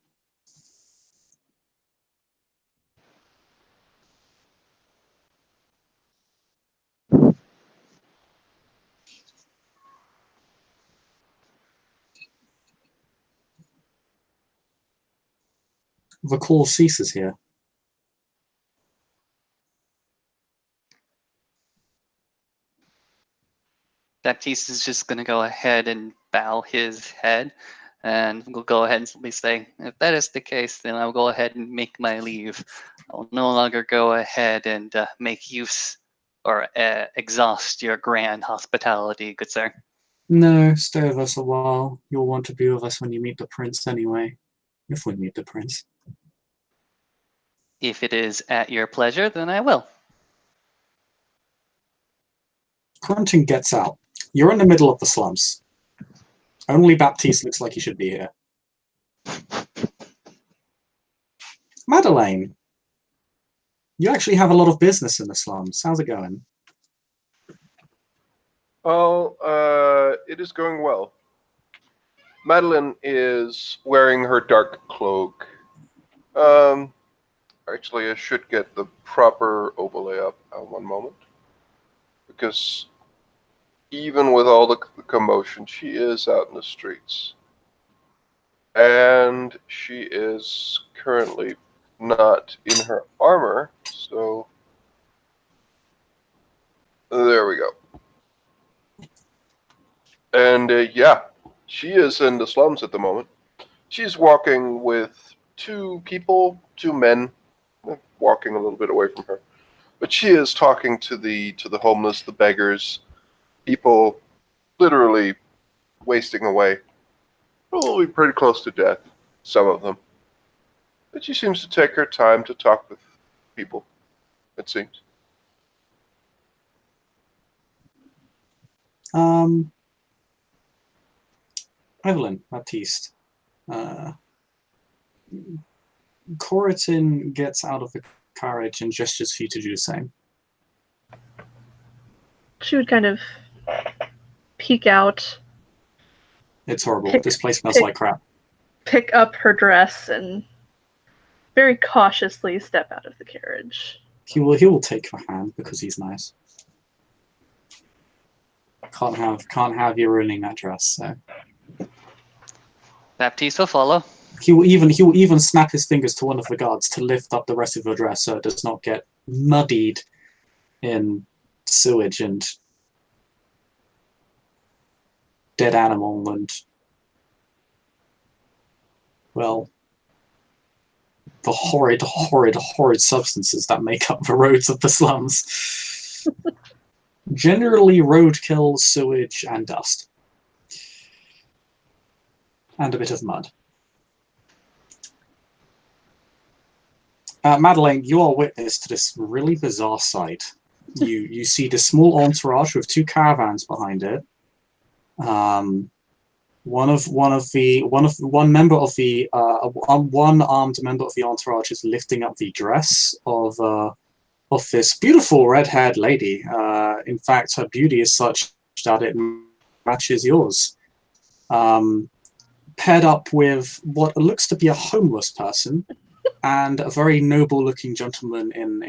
S1: The call ceases here.
S4: Baptiste is just going to go ahead and bow his head, and we'll go ahead and simply say, if that is the case, then I'll go ahead and make my leave. I'll no longer go ahead and make use or exhaust your grand hospitality, good sir.
S1: No, stay with us a while. You'll want to be with us when you meet the prince anyway. If we meet the prince.
S4: If it is at your pleasure, then I will.
S1: Corrington gets out. You're in the middle of the slums. Only Baptiste looks like he should be here. Madeleine, you actually have a lot of business in the slums. How's it going?
S3: Oh, it is going well. Madeline is wearing her dark cloak. Actually, I should get the proper overlay up. One moment. Because even with all the commotion, she is out in the streets. And she is currently not in her armor, so there we go. And yeah, she is in the slums at the moment. She's walking with two men, walking a little bit away from her. But she is talking to the homeless, the beggars, people literally wasting away. Probably pretty close to death, some of them. But she seems to take her time to talk with people, it seems.
S1: Evelyn, Baptiste, Coritin gets out of the carriage and gestures for you to do the same.
S5: She would kind of peek out,
S1: It's horrible.
S5: Pick-
S1: This place smells
S5: pick-
S1: like crap.
S5: pick up her dress, and very cautiously step out of the carriage.
S1: He will take your hand because he's nice. Can't have you ruining that dress. So
S4: Baptiste will follow.
S1: he will even snap his fingers to one of the guards to lift up the rest of your dress so it does not get muddied in sewage and dead animal and, well, the horrid substances that make up the roads of the slums. Generally roadkill, sewage, and dust. And a bit of mud. Madeleine, you are witness to this really bizarre sight. You see this small entourage with two caravans behind it. One armed member of the entourage is lifting up the dress of this beautiful red-haired lady. In fact, her beauty is such that it matches yours. Paired up with what looks to be a homeless person and a very noble-looking gentleman in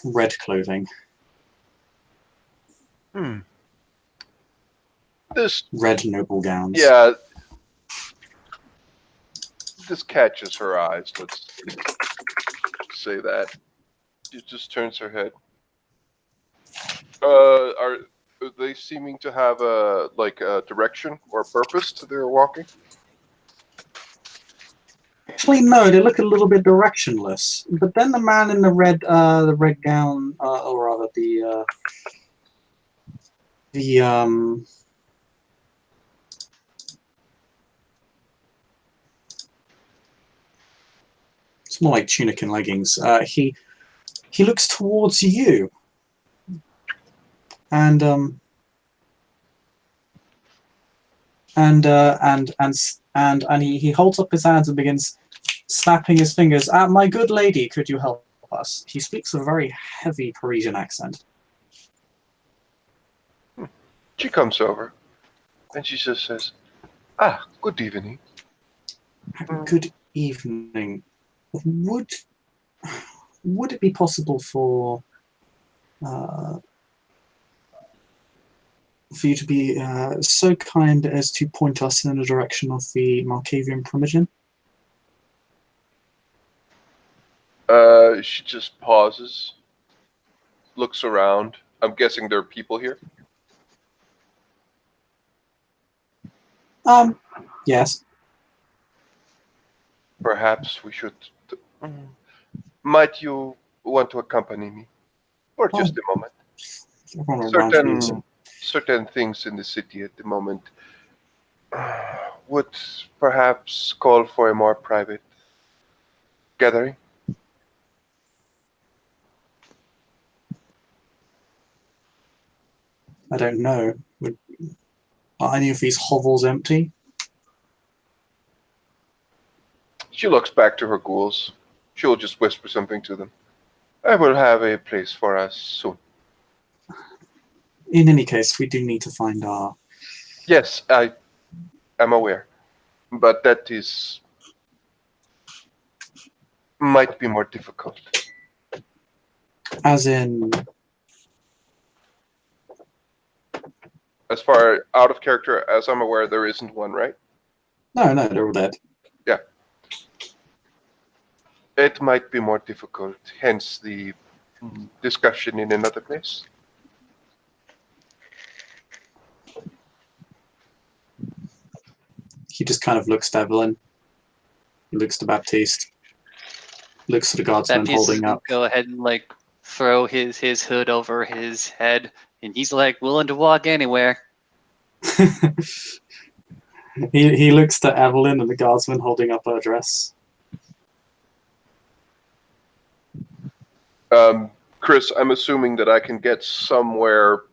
S1: red clothing.
S3: This
S1: Red noble gowns.
S3: Yeah. This catches her eyes, let's say that. She just turns her head. Are they seeming to have a direction or purpose to their walking?
S1: Actually, no, they look a little bit directionless. But then the man in the red gown, or rather it's more like tunic and leggings. He looks towards you, and he holds up his hands and begins snapping his fingers. My good lady, could you help us? He speaks a very heavy Parisian accent.
S3: She comes over, and she just says, good evening.
S1: Good evening. Would it be possible for you to be so kind as to point us in the direction of the Malkavian Primogen?
S3: She just pauses, looks around. I'm guessing there are people here.
S1: Yes.
S3: Perhaps we should. Might you want to accompany me for just a moment? Certain things in the city at the moment would perhaps call for a more private gathering.
S1: I don't know. Are any of these hovels empty?
S3: She looks back to her ghouls. She'll just whisper something to them. I will have a place for us soon.
S1: In any case, we do need to find our...
S3: Yes, I am aware. But that might be more difficult.
S1: As in...
S3: As far out of character as I'm aware, there isn't one, right?
S1: No, they're all dead.
S3: Yeah. It might be more difficult, hence the discussion in another place.
S1: He just kind of looks to Evelyn. He looks to Baptiste. Looks to the guardsman holding up.
S4: Go ahead and throw his hood over his head, and he's willing to walk anywhere.
S1: he looks to Evelyn and the guardsman holding up her dress.
S3: Chris, I'm assuming that I can get somewhere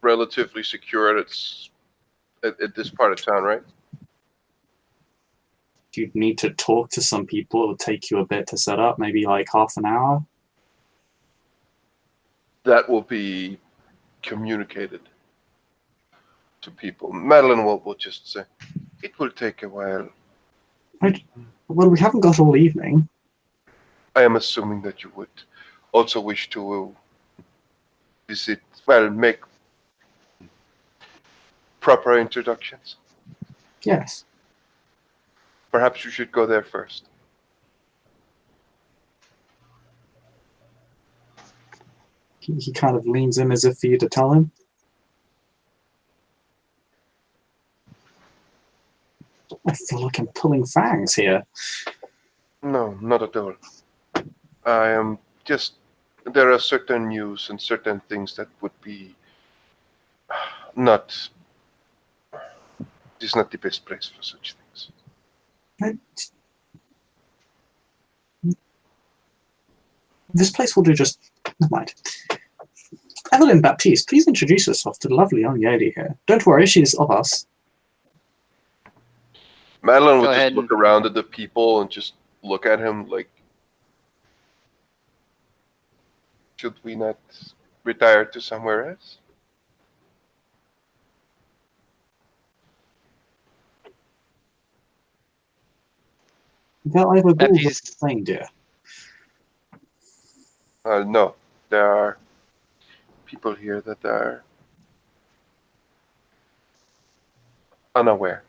S3: relatively secure that's at this part of town, right?
S1: You'd need to talk to some people. It would take you a bit to set up, maybe like half an hour.
S3: That will be communicated to people. Madeline will just say, it will take a while.
S1: Well, we haven't got all evening.
S3: I am assuming that you would also wish to visit, well, make proper introductions.
S1: Yes.
S3: Perhaps you should go there first.
S1: He kind of leans in as if for you to tell him. I feel like I'm pulling fangs here.
S3: No, not at all. I am just, there are certain news and certain things that would be not, this is not the best place for such things.
S1: This place will do just... Never mind. Evelyn Baptiste, please introduce yourself to the lovely young lady here. Don't worry, she's of us.
S3: Madeline
S4: Go
S3: would
S4: ahead
S3: just look around at the people and just look at him like, should we not retire to somewhere else?
S1: Well, I have a ball with
S4: Baptiste.
S1: the reindeer.
S3: No, there are people here that are unaware.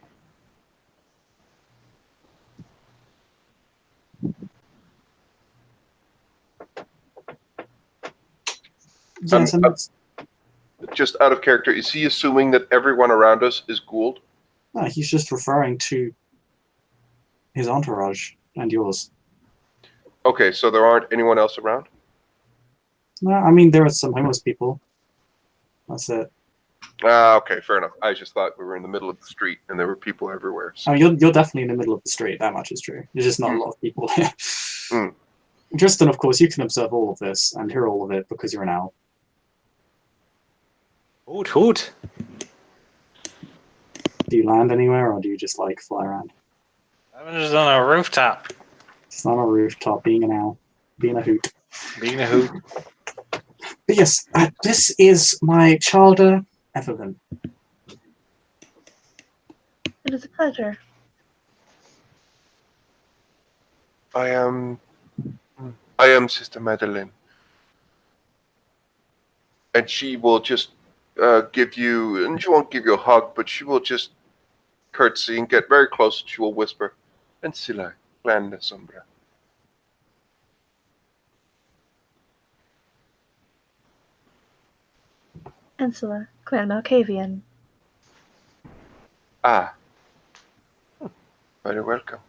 S1: Yes, and that's...
S3: Just out of character, is he assuming that everyone around us is Gould?
S1: No, he's just referring to his entourage and yours.
S3: Okay, so there aren't anyone else around?
S1: No, I mean, there are some homeless people. That's it.
S3: Okay, fair enough. I just thought we were in the middle of the street and there were people everywhere. So.
S1: I mean, you're definitely in the middle of the street. That much is true. There's just not a lot of people here. Tristan, of course, you can observe all of this and hear all of it because you're an owl.
S2: Hoot hoot.
S1: Do you land anywhere or do you just like fly around?
S2: I'm just on a rooftop.
S1: It's not a rooftop, being an owl, being a hoot.
S2: Being a hoot.
S1: But yes, this is my childer, Evelyn.
S5: It is a pleasure.
S3: I am Sister Madeline. And she will just give you, and she won't give you a hug, but she will just curtsy and get very close. She will whisper, Encila, clan de sombra.
S5: Ensula, Clan Malkavian.
S3: Ah. Very welcome.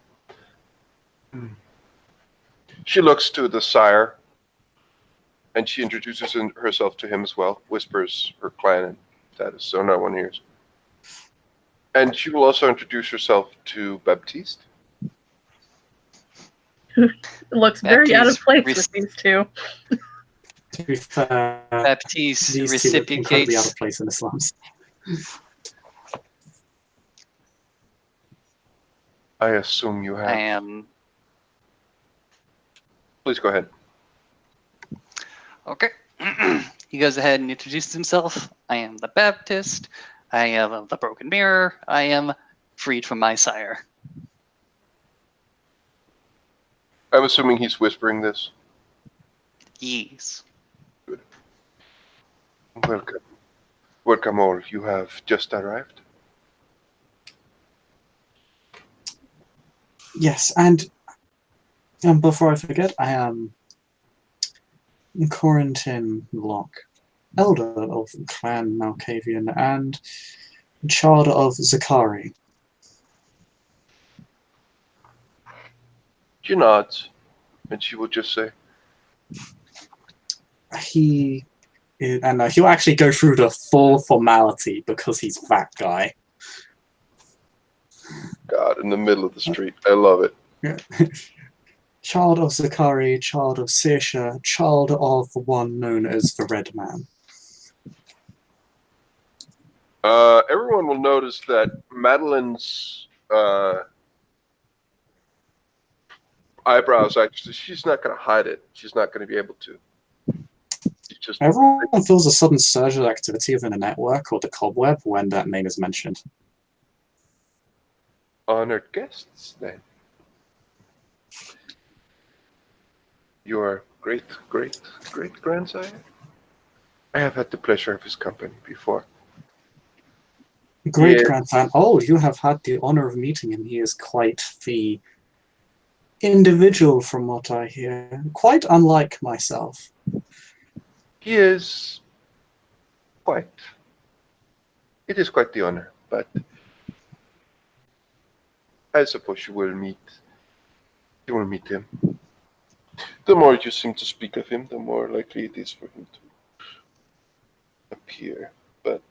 S3: She looks to the sire, and she introduces herself to him as well, whispers her clan and status, so no one hears. And she will also introduce herself to Baptiste.
S5: It looks very out of
S4: Baptiste
S5: place with these two.
S1: To be fair,
S4: Baptiste
S1: these two look incredibly out
S4: reciprocates.
S1: of place in the slums.
S3: I assume you have.
S4: I am.
S3: Please go ahead.
S4: Okay. He goes ahead and introduces himself. I am the Baptist. I am the broken mirror. I am freed from my sire.
S3: I'm assuming he's whispering this.
S4: Yes.
S3: Welcome. Welcome all. You have just arrived.
S1: Yes, and before I forget, I am Corentin Locke, elder of Clan Malkavian and child of Zakari.
S3: She nods, and she will just say,
S1: He is, and he'll actually go through the full formality because he's that guy.
S3: God, in the middle of the street. I love it.
S1: Yeah. Child of Zakari, child of Seisha, child of the one known as the Red Man.
S3: Everyone will notice that Madeline's eyebrows, actually, she's not going to hide it. She's not going to be able to. She's just
S1: Everyone feels a sudden surge of activity within the network or the cobweb when that name is mentioned.
S3: honored guests, then. Your great-great-great-grandsire? I have had the pleasure of his company before.
S1: Great
S3: Yeah.
S1: grandson. Oh, you have had the honor of meeting him. He is quite the individual, from what I hear. Quite unlike myself.
S3: He is quite. It is quite the honor, but I suppose you will meet. You will meet him. The more you seem to speak of him, the more likely it is for him to appear. But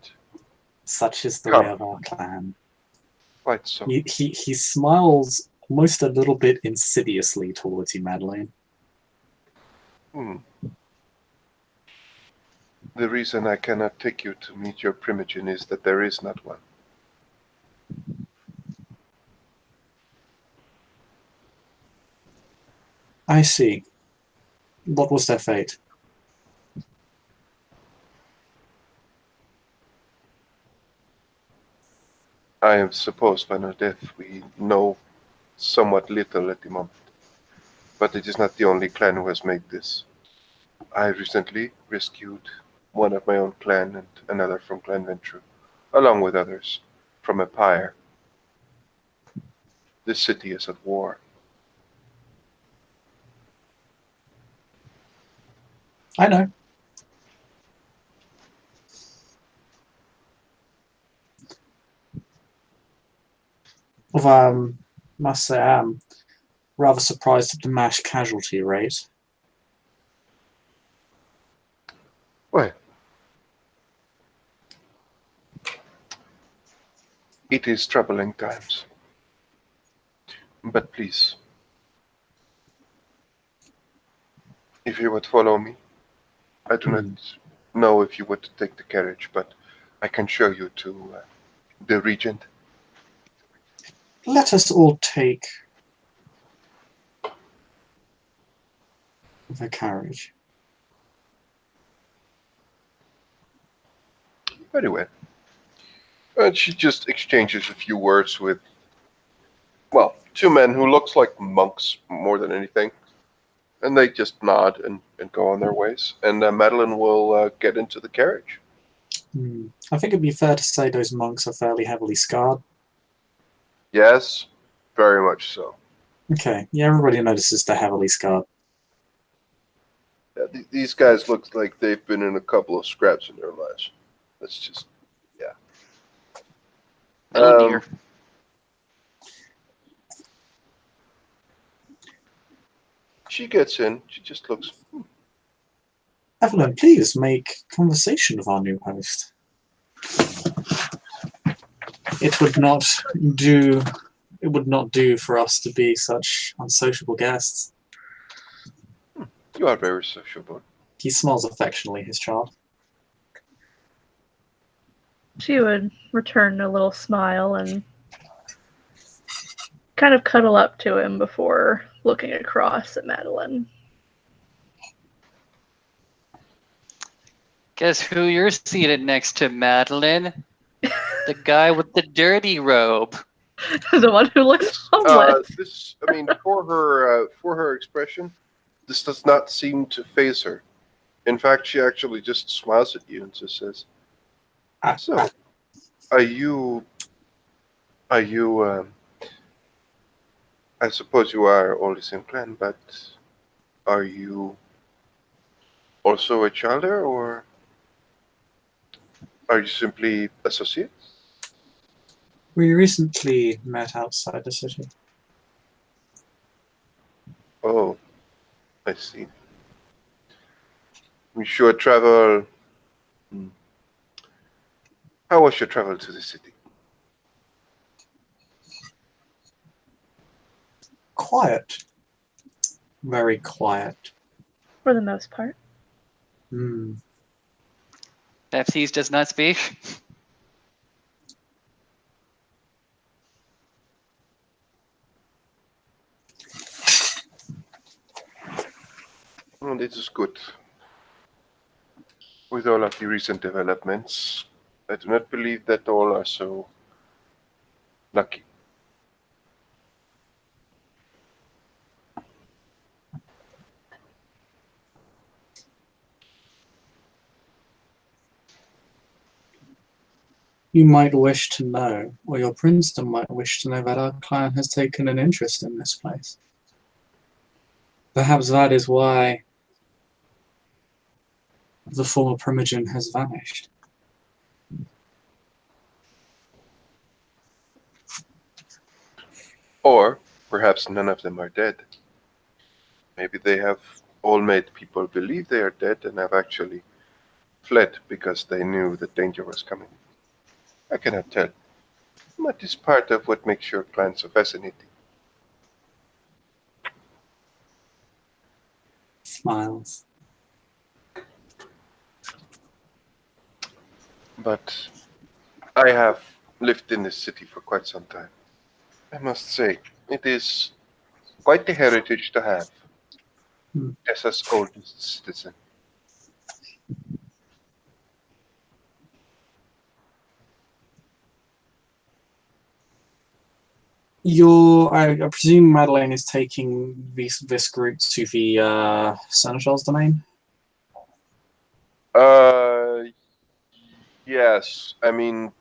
S1: Such is the
S3: Come.
S1: way of our clan.
S3: quite so.
S1: He smiles almost a little bit insidiously towards you, Madeline.
S3: Hmm. The reason I cannot take you to meet your primogen is that there is not one.
S1: I see. What was their fate?
S3: I am supposed by no death we know somewhat little at the moment. But it is not the only clan who has made this. I recently rescued one of my own clan and another from Clan Ventru, along with others, from a pyre. This city is at war.
S1: I know. Although must say I'm rather surprised at the mass casualty rate.
S3: Well, it is troubling times. But please, if you would follow me, I do not know if you would take the carriage, but I can show you to the regent.
S1: Let us all take the carriage.
S3: Very well. And she just exchanges a few words with, well, two men who looks like monks more than anything. And they just nod and go on their ways. And Madeline will get into the carriage.
S1: I think it'd be fair to say those monks are fairly heavily scarred.
S3: Yes, very much so.
S1: Okay, yeah, everybody notices they're heavily scarred.
S3: Yeah, these guys look like they've been in a couple of scraps in their lives. That's just, yeah.
S4: Oh dear.
S3: She gets in. She just looks.
S1: Evelyn, please make conversation with our new host. It would not do. It would not do for us to be such unsociable guests.
S3: You are very sociable.
S1: He smiles affectionately, his child.
S5: She would return a little smile and kind of cuddle up to him before looking across at Madeline.
S4: Guess who you're seated next to, Madeline? The guy with the dirty robe.
S5: The one who looks homeless.
S3: For her expression, this does not seem to faze her. In fact, she actually just smiles at you and just says, "So, are you? I suppose you are all the same clan, but are you also a chalder, or are you simply associates?"
S1: We recently met outside the city.
S3: Oh, I see. We sure travel. How was your travel to the city?
S1: Quiet. Very quiet.
S5: For the most part.
S4: Baptiste does not speak.
S3: And it is good. With all of the recent developments, I do not believe that all are so lucky.
S1: You might wish to know, or your Princeton might wish to know, that our clan has taken an interest in this place. Perhaps that is why the former Primogen has vanished.
S3: Or perhaps none of them are dead. Maybe they have all made people believe they are dead and have actually fled because they knew that danger was coming. I cannot tell. That is part of what makes your clan so fascinating.
S1: Smiles.
S3: But I have lived in this city for quite some time. I must say, it is quite the heritage to have. Edessa's oldest citizen.
S1: I presume Madeleine is taking this group to the Seneschal's domain?
S3: Yes. I mean,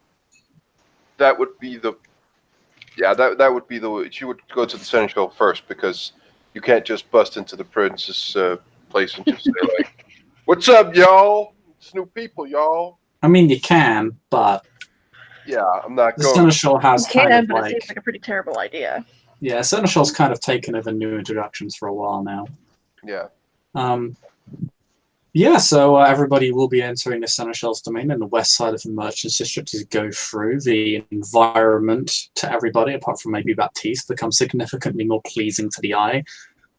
S3: that would be the. Yeah, that would be the. She would go to the Seneschal first because you can't just bust into the prince's place and just say like, "What's up, y'all? It's new people, y'all."
S1: I mean, you can, but
S3: Yeah, I'm not
S1: the
S3: going.
S1: Seneschal has
S5: You
S1: kind
S5: can,
S1: of
S5: but it
S1: like...
S5: seems like a pretty terrible idea.
S1: Yeah, Seneschal's kind of taken over new introductions for a while now.
S3: Yeah.
S1: Yeah, so everybody will be entering the Seneschal's domain in the west side of the Merchants District to go through. The environment to everybody, apart from maybe Baptiste, becomes significantly more pleasing to the eye.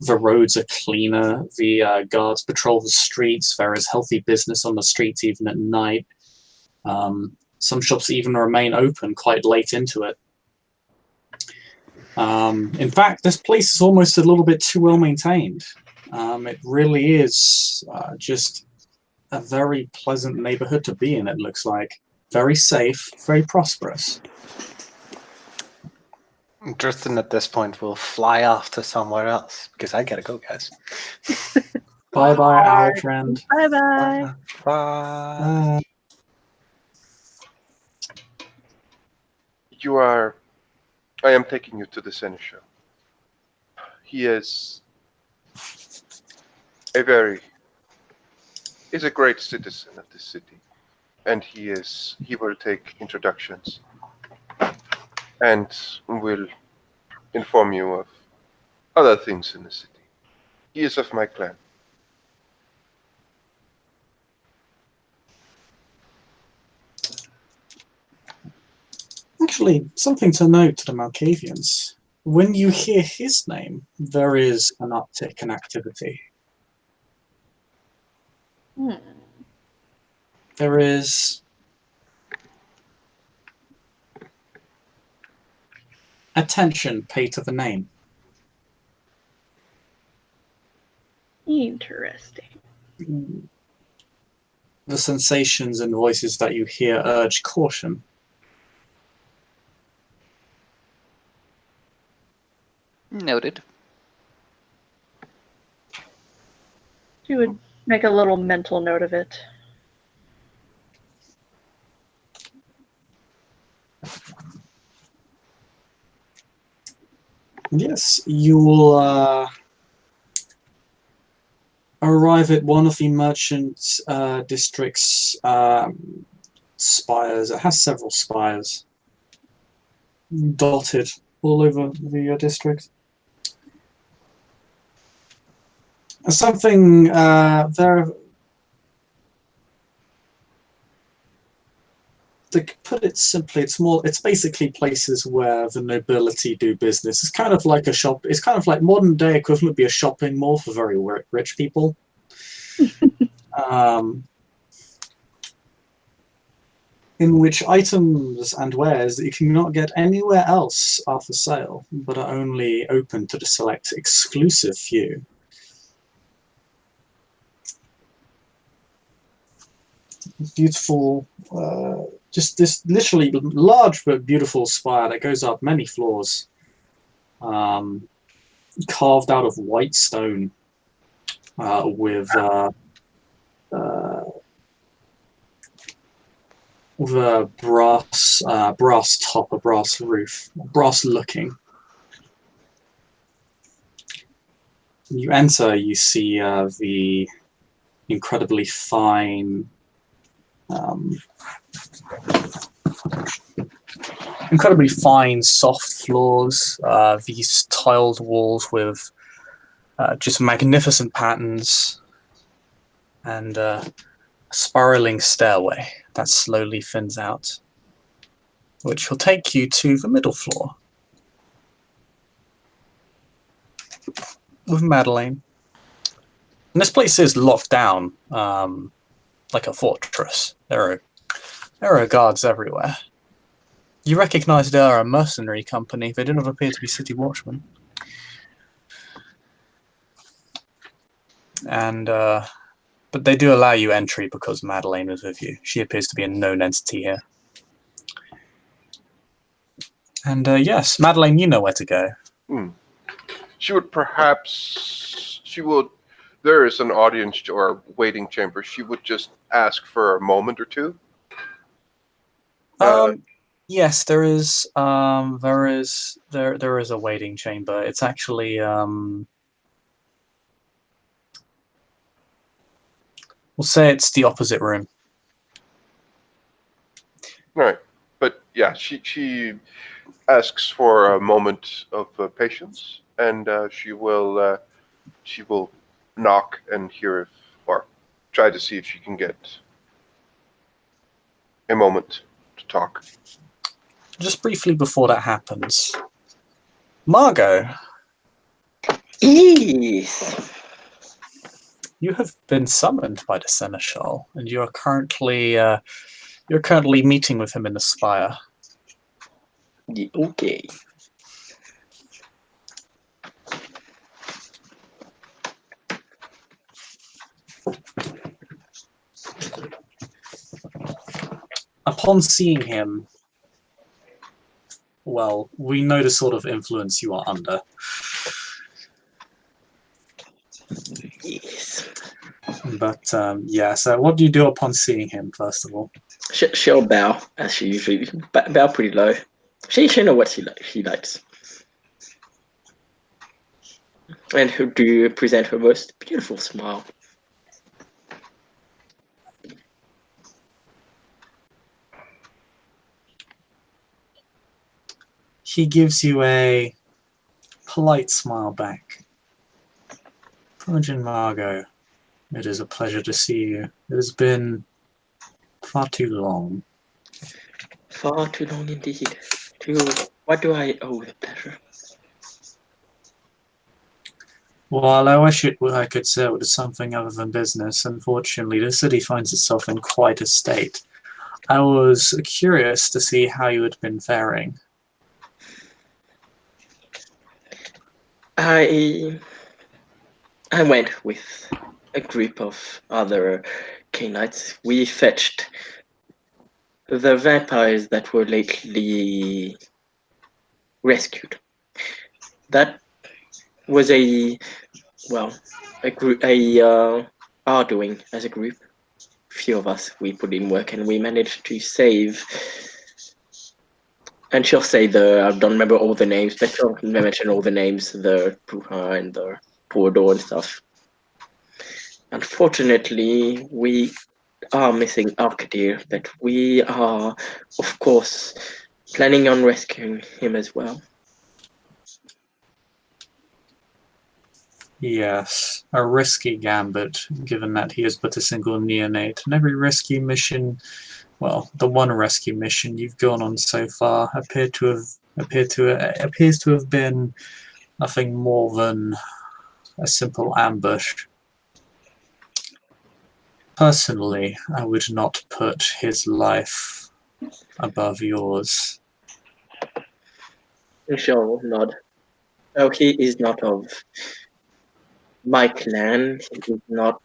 S1: The roads are cleaner, the guards patrol the streets, there is healthy business on the streets even at night. Some shops even remain open quite late into it. In fact, this place is almost a little bit too well maintained. It really is just a very pleasant neighborhood to be in, it looks like. Very safe, very prosperous.
S2: Tristan at this point will fly off to somewhere else because I gotta go, guys.
S1: Bye-bye, owl friend.
S5: Bye-bye.
S2: Bye.
S3: I am taking you to the Seneschal. He is a great citizen of this city, and he will take introductions and will inform you of other things in the city. He is of my clan.
S1: Actually, something to note to the Malkavians. When you hear his name, there is an uptick in activity. There is attention paid to the name.
S5: Interesting.
S1: The sensations and voices that you hear urge caution.
S4: Noted.
S5: She would make a little mental note of it.
S1: Yes, you will arrive at one of the merchant district's spires. It has several spires dotted all over the district. Something there. To put it simply, it's basically places where the nobility do business. It's kind of like a shop. It's kind of like modern day equivalent would be a shopping mall for very rich people. In which items and wares that you cannot get anywhere else are for sale, but are only open to the select exclusive few. beautiful, just this literally large but beautiful spire that goes up many floors, carved out of white stone, with a brass top, a brass roof, brass looking. When you enter, you see the incredibly fine, soft floors. These tiled walls with just magnificent patterns, and a spiraling stairway that slowly thins out, which will take you to the middle floor with Madeleine. And this place is locked down, like a fortress. There are guards everywhere. You recognize they are a mercenary company. They do not appear to be city watchmen. And but they do allow you entry because Madeleine is with you. She appears to be a known entity here. And yes, Madeleine, you know where to go.
S3: She would perhaps. There is an audience or waiting chamber. She would just ask for a moment or two.
S1: Yes, there is. There is a waiting chamber. It's actually we'll say it's the opposite room.
S3: Right, but yeah, she asks for a moment of patience, and she will knock and hear if, or try to see if she can get a moment to talk.
S1: Just briefly before that happens, Margot.
S6: Yes.
S1: You have been summoned by the Seneschal, and you are currently meeting with him in the spire.
S6: Okay.
S1: Upon seeing him, well, we know the sort of influence you are under.
S6: Yes.
S1: But yeah, so what do you do upon seeing him, first of all?
S6: She'll bow, as she usually bow pretty low. She knows what she likes. And who do you present her most beautiful smile?
S1: He gives you a polite smile back. Primogen Margot, it is a pleasure to see you. It has been far too long.
S6: Far too long indeed. What do I owe the pleasure?
S1: While I wish I could say it was something other than business, unfortunately the city finds itself in quite a state. I was curious to see how you had been faring.
S6: I went with a group of other Canaanites. We fetched the vampires that were lately rescued. That was our doing as a group. Few of us, we put in work and we managed to save. And she'll say I don't remember all the names, but she'll mention all the names, the Puha and the Pordo and stuff. Unfortunately, we are missing Alkadir, but we are, of course, planning on rescuing him as well.
S1: Yes, a risky gambit, given that he is but a single neonate, and every rescue mission, well, the one rescue mission you've gone on so far appears to have been nothing more than a simple ambush. Personally, I would not put his life above yours.
S6: She'll nod. Oh, he is not of my clan. He is not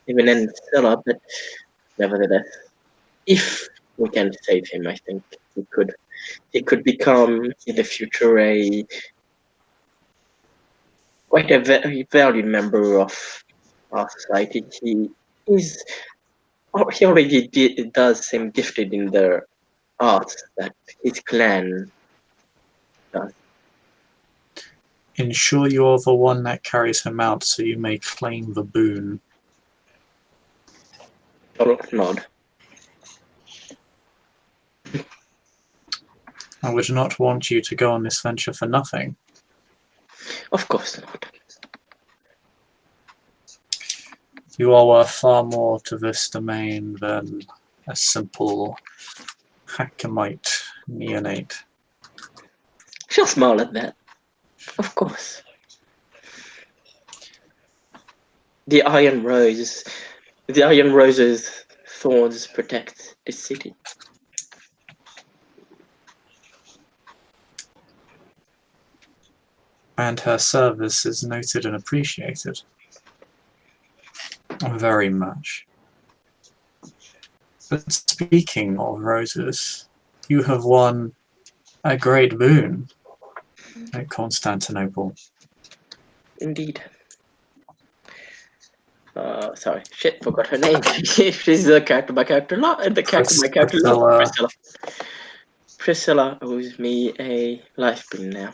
S6: even in Stella, but Nevertheless, if we can save him, I think we could. He could become in the future quite a very valued member of our society. He already does seem gifted in the arts that his clan does.
S1: Ensure you're the one that carries him out so you may claim the boon.
S6: Nod.
S1: I would not want you to go on this venture for nothing.
S6: Of course not.
S1: You are worth far more to this domain than a simple Hakemite neonate.
S6: She'll smile at that. Of course. The Iron Rose's thorns protect the city.
S1: And her service is noted and appreciated. Very much. But speaking of roses, you have won a great boon at Constantinople.
S6: Indeed. Sorry, shit, forgot her name. She's the character by character, not the character by character.
S1: Priscilla.
S6: Priscilla owes me a life boon now.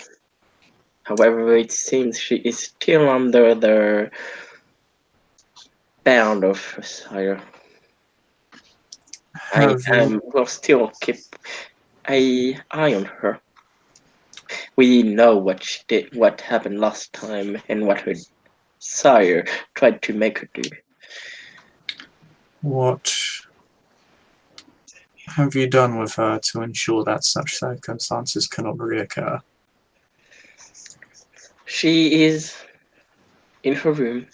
S6: However, it seems she is still under the bound of her sire. Will still keep an eye on her. We know what she did, what happened last time, and what her sire tried to make her do.
S1: What have you done with her to ensure that such circumstances cannot reoccur?
S6: She is in her room.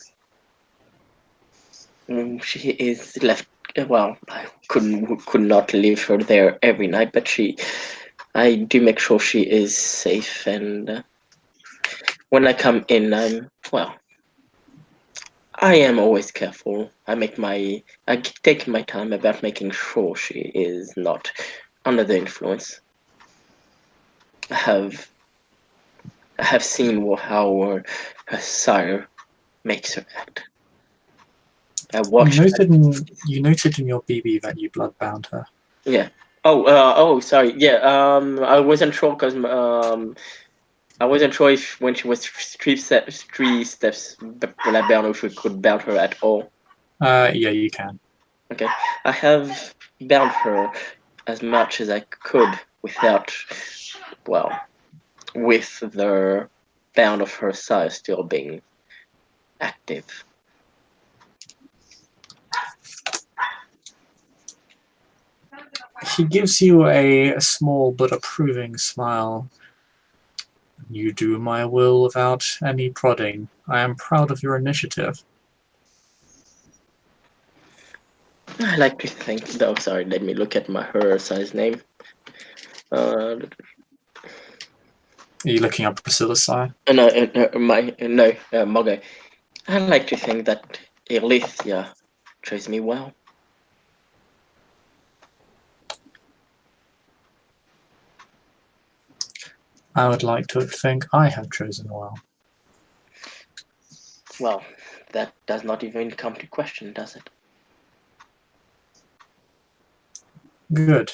S6: She is left. Well, I could not leave her there every night, but I do make sure she is safe. And when I come in, I am always careful. I take my time about making sure she is not under the influence. I have seen how her sire makes her act. I watched.
S1: You noted in your BB that you bloodbound her.
S6: Yeah. Oh, sorry. Yeah. I wasn't sure because I wasn't sure if when she was three steps when I bound her, if we could bound her at all.
S1: Yeah, you can.
S6: Okay. I have bound her as much as I could without, with the bound of her sire still being active.
S1: He gives you a small but approving smile. You do my will without any prodding. I am proud of your initiative.
S6: I like to think. Oh, sorry. Let me look at her size name.
S1: Are you looking up Priscilla's sire?
S6: Mogo. I like to think that Alethea chose me well.
S1: I would like to think I have chosen well.
S6: Well, that does not even come to question, does it?
S1: Good.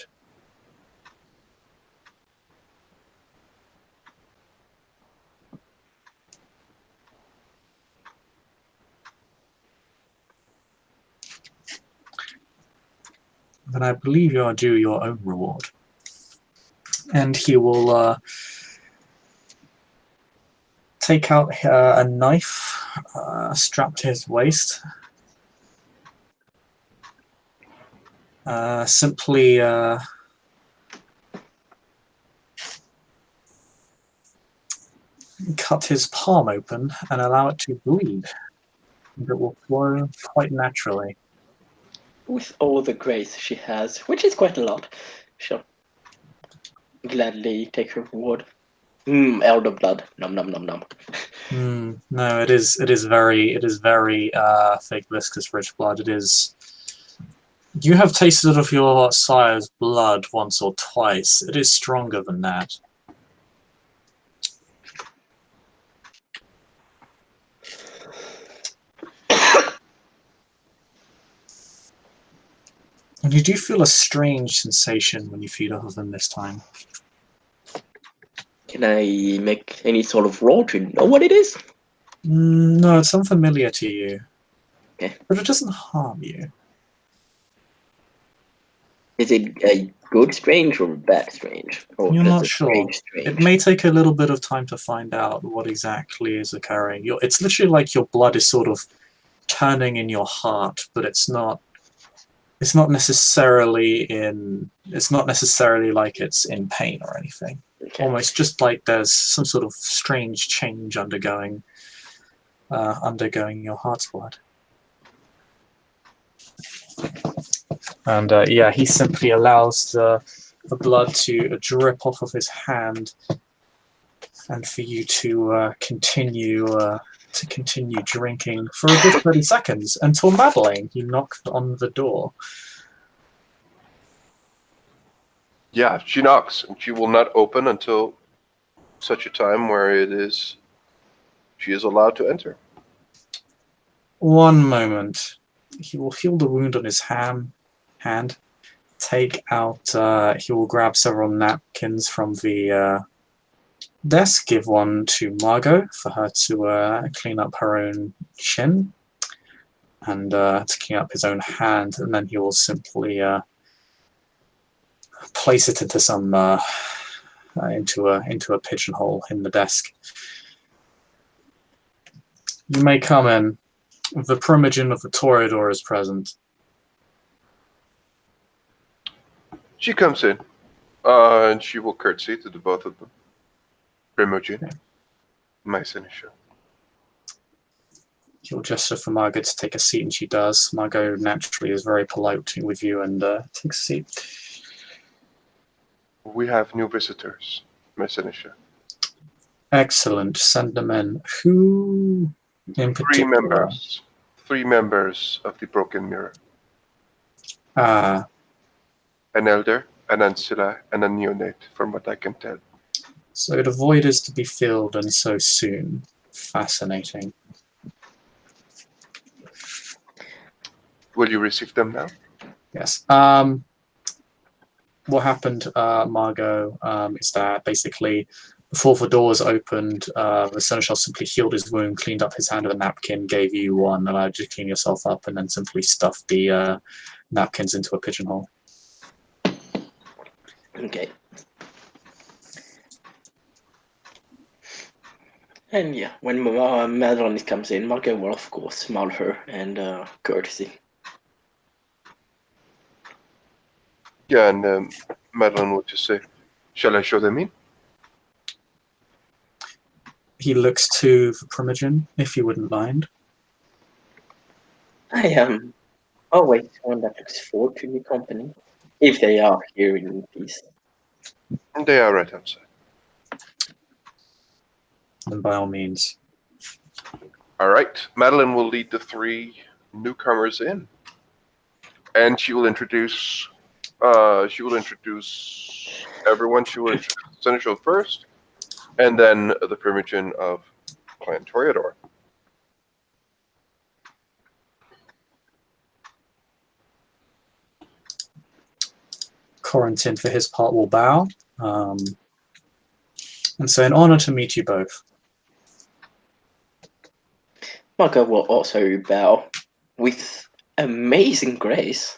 S1: Then I believe you are due your own reward. And he will take out a knife strapped to his waist. Simply cut his palm open and allow it to bleed. And it will flow quite naturally.
S6: With all the grace she has, which is quite a lot, she'll gladly take her reward. Elder blood. Nom nom nom nom.
S1: No, it is very thick, viscous, rich blood. It is You have tasted of your sire's blood once or twice. It is stronger than that. And you do feel a strange sensation when you feed off of them this time.
S6: Can I make any sort of roll to know what it is?
S1: No, it's unfamiliar to you.
S6: Okay.
S1: But it doesn't harm you.
S6: Is it a good strange or a bad strange? Or
S1: You're
S6: just
S1: not
S6: a
S1: sure.
S6: strange?
S1: It may take a little bit of time to find out what exactly is occurring. It's literally like your blood is sort of turning in your heart, but it's not necessarily like it's in pain or anything.
S6: Okay.
S1: Almost just like there's some sort of strange change undergoing your heart's blood. And yeah, he simply allows the blood to drip off of his hand, and for you to continue drinking for a good 30 seconds until Madeline, you knocked on the door.
S3: Yeah, she knocks, and she will not open until such a time where she is allowed to enter.
S1: One moment. He will heal the wound on his hand. Take out. He will grab several napkins from the desk. Give one to Margot for her to clean up her own chin, and to clean up his own hand. And then he will simply place it into some into a pigeonhole in the desk. You may come in. The Primogen of the Toreador is present.
S3: She comes in, and she will curtsy to the both of them. Primogen,
S1: Okay.
S3: my seneschal.
S1: He'll gesture for Margot to take a seat, and she does. Margot naturally is very polite with you and takes a seat.
S3: We have new visitors, my seneschal.
S1: Excellent. Send them in. Who in particular?
S3: Three members of the Broken Mirror.
S1: Ah,
S3: An elder, an ancilla, and a neonate, from what I can tell.
S1: so the void is to be filled, and so soon. Fascinating.
S3: Will you receive them now?
S1: Yes. What happened, Margot, is that basically before the doors opened, the seneschal simply healed his wound, cleaned up his hand with a napkin, gave you one, allowed you to clean yourself up, and then simply stuffed the napkins into a pigeonhole.
S6: Okay. And yeah, when Madeline comes in, Margot will of course smile her and courtesy.
S3: Yeah, and Madeline would just say, "Shall I show them in?"
S1: He looks to the Primogen, if you wouldn't mind.
S6: I am always one that looks forward to the company, if they are here in peace.
S3: They are right outside.
S1: Then by all means.
S3: All right. Madeline will lead the three newcomers in, and she will introduce everyone. She will introduce the seneschal first, and then the Primogen of Clan Toreador.
S1: Corentin, for his part, will bow and say, an honor to meet you both.
S6: Margot will also bow with amazing grace.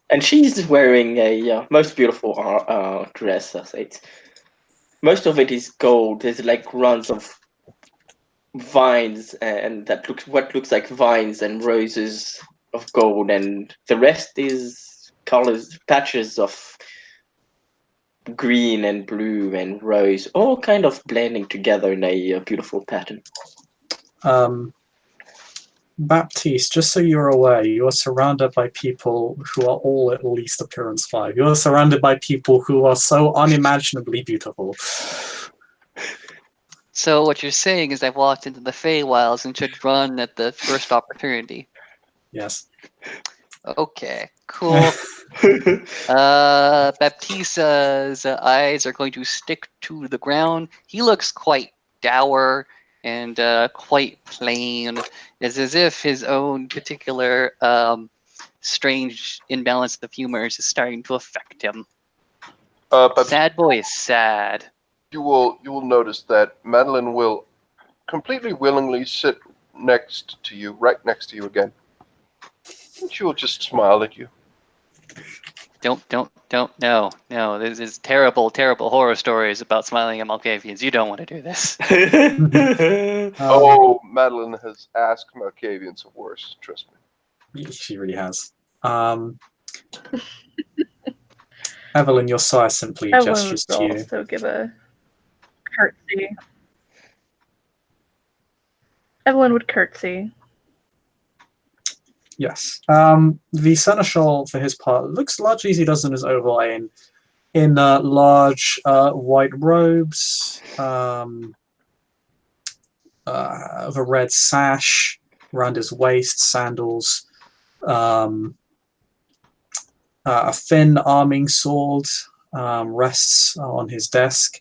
S6: And she's wearing a most beautiful dress, as it's. Most of it is gold. There's like runs of vines, and that looks like vines and roses of gold, and the rest is colors, patches of green and blue and rose, all kind of blending together in a beautiful pattern.
S1: Baptiste, just so you're aware, you are surrounded by people who are all at least appearance 5. You are surrounded by people who are so unimaginably beautiful.
S4: So what you're saying is I've walked into the Feywilds and should run at the first opportunity.
S1: Yes.
S4: Okay. Cool. Baptista's eyes are going to stick to the ground. He looks quite dour and quite plain. It's as if his own particular strange imbalance of humors is starting to affect him.
S3: But
S4: Sad boy is sad.
S3: you will notice that Madeline will completely willingly sit next to you, right next to you again. And she will just smile at you.
S4: Don't, no. This is terrible, terrible horror stories about smiling at Malkavians. You don't want to do this.
S3: Oh, Madeline has asked Malkavians of worse, trust me.
S1: She really has. Evelyn, your sire simply
S5: Evelyn
S1: gestures
S5: would
S1: to you.
S5: also give a curtsy. Evelyn would curtsy.
S1: Yes. The seneschal, for his part, looks largely as he does in his overlay in large white robes, of a red sash around his waist, sandals, a thin arming sword rests on his desk,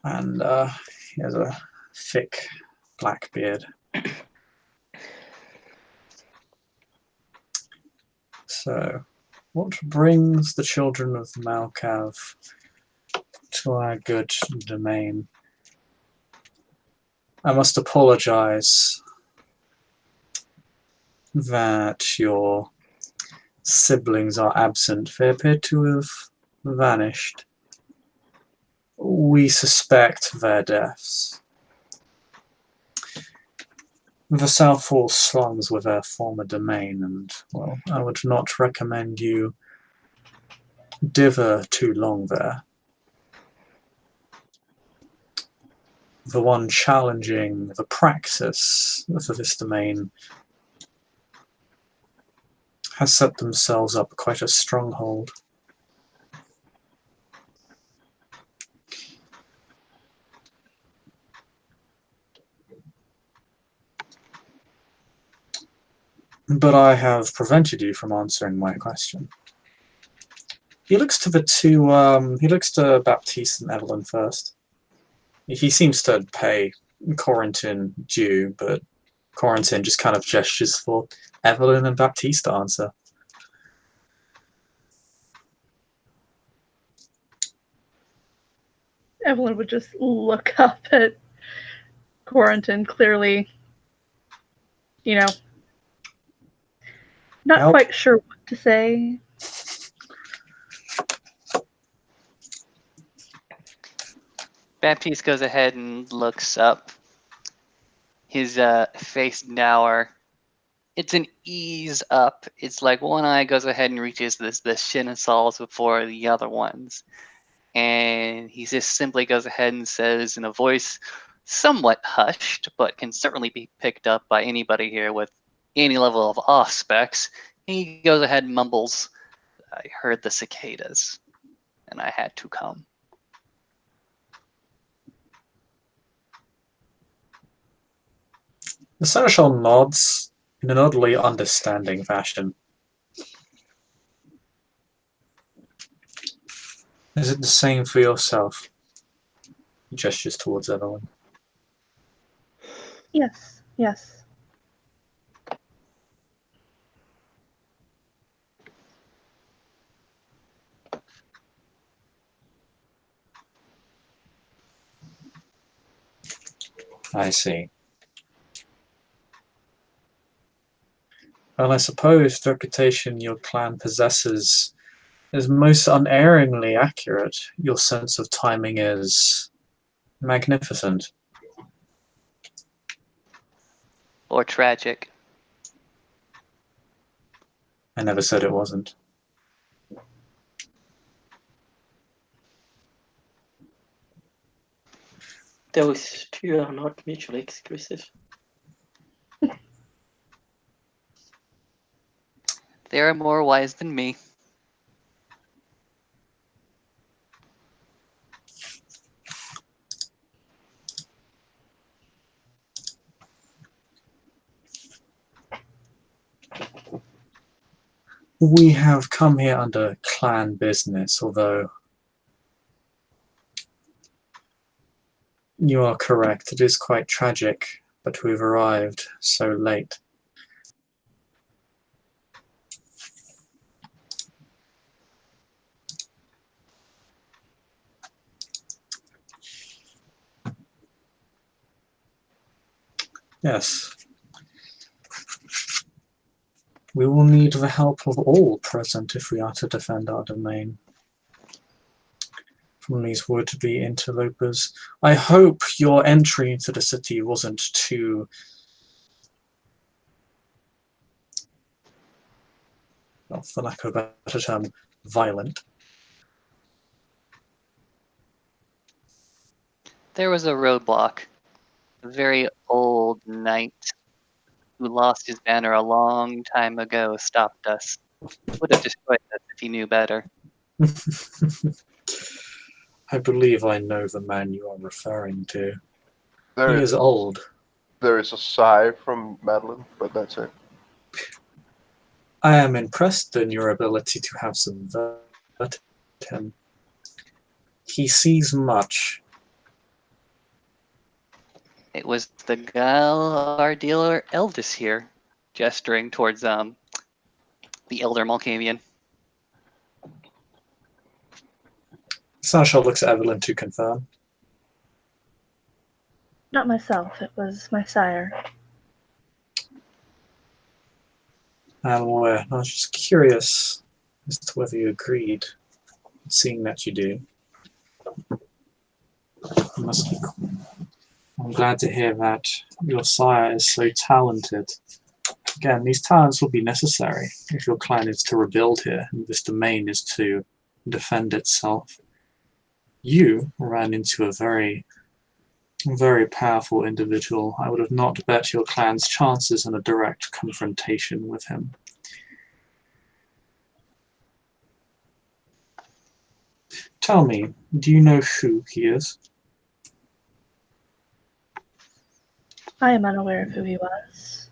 S1: and he has a thick black beard. So, what brings the children of Malkav to our good domain? I must apologize that your siblings are absent. They appear to have vanished. We suspect their deaths. The Southall slums were their former domain, and, well, I would not recommend you dither too long there. The one challenging the praxis for this domain has set themselves up quite a stronghold. But I have prevented you from answering my question. He looks to he looks to Baptiste and Evelyn first. He seems to pay Corentin due, but Corentin just kind of gestures for Evelyn and Baptiste to answer.
S5: Evelyn would just look up at Corentin, clearly, not
S1: Help.
S5: quite sure what to say.
S4: Baptiste goes ahead and looks up. His face dour. It's an ease up. It's like one eye goes ahead and reaches the shin and soles before the other ones. And he just simply goes ahead and says in a voice somewhat hushed, but can certainly be picked up by anybody here with any level of aspects. He goes ahead and mumbles, "I heard the cicadas, and I had to come."
S1: The seneschal nods in an oddly understanding fashion. Is it the same for yourself? He gestures towards Evelyn.
S5: Yes, yes.
S1: I see. Well, I suppose the reputation your clan possesses is most unerringly accurate. Your sense of timing is magnificent.
S4: Or tragic.
S1: I never said it wasn't.
S6: Those two are not mutually exclusive.
S4: They are more wise than me.
S1: We have come here under clan business, although you are correct, it is quite tragic, but we've arrived so late. Yes. We will need the help of all present if we are to defend our domain from these would-be interlopers. I hope your entry into the city wasn't too, well, for lack of a better term, violent.
S4: There was a roadblock. A very old knight who lost his banner a long time ago stopped us. Would have destroyed us if he knew better.
S1: I believe I know the man you are referring to.
S3: There
S1: He
S3: is
S1: is old.
S3: there is a sigh from Madeline, but that's it.
S1: I am impressed in your ability to have some him. He sees much.
S4: It was the gal, our dealer Eldest here, gesturing towards the elder Malkavian.
S1: Seneschal looks at Evelyn to confirm.
S5: Not myself, it was my sire.
S1: I'm aware. I was just curious as to whether you agreed, seeing that you do. It must be cool. I'm glad to hear that your sire is so talented. Again, these talents will be necessary if your clan is to rebuild here and this domain is to defend itself. You ran into a very, very powerful individual. I would have not bet your clan's chances in a direct confrontation with him. Tell me, do you know who he is?
S5: I am unaware of who he was.